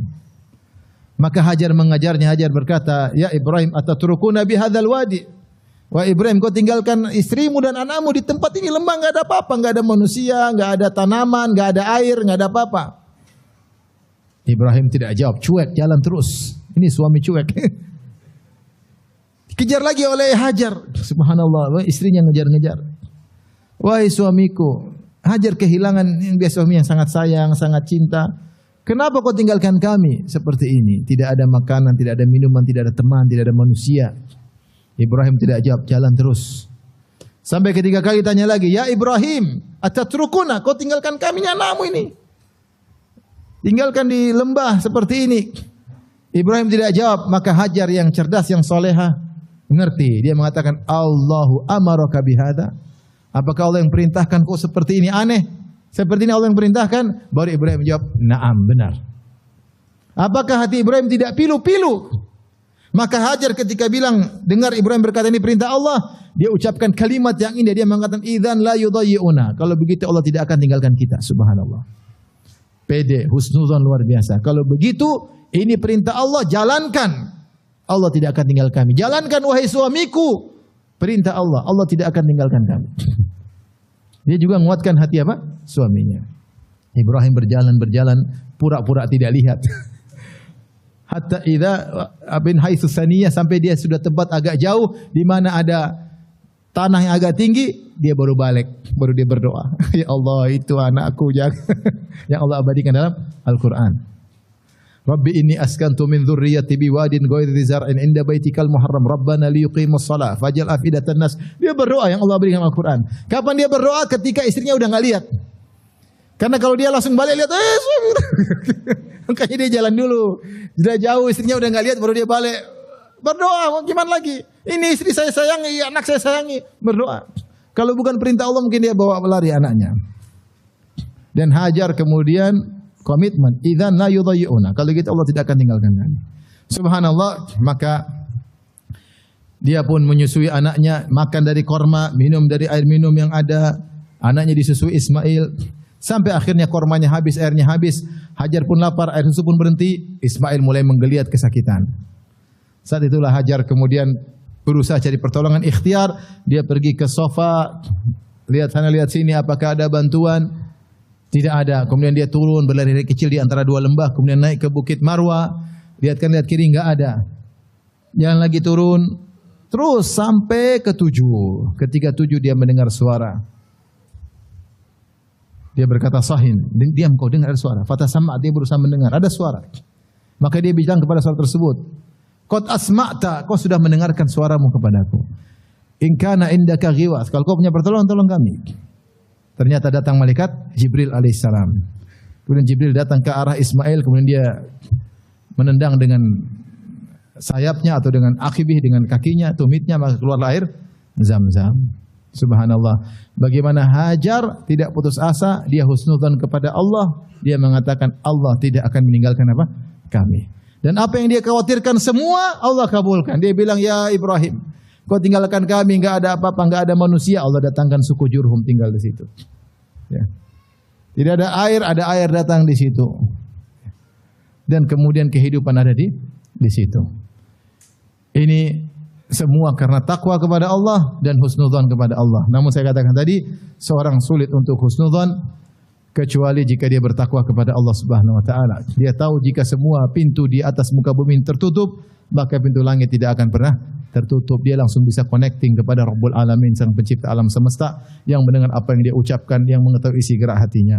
Maka Hajar mengajarnya. Hajar berkata, Ya Ibrahim, atatrukuna bihadzal wadi? Wah Ibrahim, kau tinggalkan istrimu dan anakmu di tempat ini lembah, nggak ada apa-apa, nggak ada manusia, nggak ada tanaman, nggak ada air, nggak ada apa-apa. Ibrahim tidak jawab, cuek, jalan terus. Ini suami cuek. Dikejar lagi oleh Hajar. Subhanallah, istrinya ngejar-ngejar. Wahai suamiku, Hajar kehilangan suami yang sangat sayang, sangat cinta. Kenapa kau tinggalkan kami seperti ini? Tidak ada makanan, tidak ada minuman, tidak ada teman, tidak ada manusia. Ibrahim tidak jawab, jalan terus. Sampai ketiga kali tanya lagi, Ya Ibrahim, atatrukuna, kau tinggalkan kami, anakmu ini. Tinggalkan di lembah seperti ini. Ibrahim tidak jawab, maka Hajar yang cerdas, yang soleha, mengerti. Dia mengatakan, Allahu amaraka bihada. Apakah Allah yang perintahkan kau seperti ini? Aneh. Seperti ini Allah yang perintahkan? Baru Ibrahim menjawab, Naam, benar. Apakah hati Ibrahim tidak pilu-pilu? Maka Hajar ketika bilang, dengar Ibrahim berkata ini perintah Allah, dia ucapkan kalimat yang indah. Dia mengatakan, Idzan la yudayyi'una. Kalau begitu Allah tidak akan tinggalkan kita. Subhanallah. Pede, husnuzon luar biasa. Kalau begitu, ini perintah Allah, jalankan. Allah tidak akan tinggal kami. Jalankan wahai suamiku. Perintah Allah, Allah tidak akan tinggalkan kami. Dia juga menguatkan hati apa? Suaminya. Ibrahim berjalan, pura-pura tidak lihat. Hatta idza bin haitsu saniyah, sampai dia sudah tempat agak jauh di mana ada tanah yang agak tinggi, dia baru balik, baru dia berdoa. Ya Allah, itu anakku yang Allah abadikan dalam Al-Quran. Rabbi inni askantu min dzurriyyati biwadin ghairi zar'in inda baitikal muharram rabbana liyuqimus shalah faj'al afidatan nas. Dia berdoa yang Allah berikan Al-Quran. Kapan dia berdoa? Ketika istrinya udah enggak lihat. Karena kalau dia langsung balik lihat, makanya dia jalan dulu. Sudah jauh istrinya udah enggak lihat, baru dia balik. Berdoa, gimana lagi? Ini istri saya sayangi, anak saya sayangi. Berdoa. Kalau bukan perintah Allah mungkin dia bawa lari anaknya. Dan Hajar kemudian komitmen, idzan la yudayyi'una. Kalau gitu Allah tidak akan tinggalkan kami. Subhanallah, maka dia pun menyusui anaknya, makan dari korma, minum dari air minum yang ada. Anaknya disusui Ismail sampai akhirnya kormanya habis, airnya habis. Hajar pun lapar, air susu pun berhenti. Ismail mulai menggeliat kesakitan. Saat itulah Hajar kemudian berusaha cari pertolongan ikhtiar. Dia pergi ke sofa, lihat sana lihat sini apakah ada bantuan. Tidak ada. Kemudian dia turun berlari kecil di antara dua lembah, kemudian naik ke Bukit Marwa. Lihat kan, lihat kiri, enggak ada. Jalan lagi turun, terus sampai ke 7. Ketika 7 dia mendengar suara. Dia berkata, Sahin, diam kau dengar ada suara. Fatah sama, dia berusaha mendengar ada suara. Maka dia bilang kepada suara tersebut, Qad asma'ta, kau sudah mendengarkan suaramu kepadaku. In kana indaka ghiwas, kalau kau punya pertolongan, tolong kami. Ternyata datang malaikat Jibril alaihissalam. Kemudian Jibril datang ke arah Ismail, kemudian dia menendang dengan sayapnya atau dengan akhibih, dengan kakinya, tumitnya, maka keluar air Zam-Zam. Subhanallah. Bagaimana Hajar tidak putus asa, dia husnudzan kepada Allah, dia mengatakan Allah tidak akan meninggalkan apa? Kami. Dan apa yang dia khawatirkan semua Allah kabulkan. Dia bilang, Ya Ibrahim, kau tinggalkan kami, enggak ada apa-apa, enggak ada manusia. Allah datangkan suku Jurhum tinggal di situ. Ya. Tidak ada air datang di situ. Dan kemudian kehidupan ada di situ. Ini semua karena takwa kepada Allah dan husnudzan kepada Allah. Namun saya katakan tadi, seorang sulit untuk husnudzan kecuali jika dia bertakwa kepada Allah Subhanahu wa taala. Dia tahu jika semua pintu di atas muka bumi tertutup, maka pintu langit tidak akan pernah tertutup. Dia langsung bisa connecting kepada Rabbul Alamin, sang pencipta alam semesta, yang mendengar apa yang dia ucapkan, yang mengetahui isi gerak hatinya.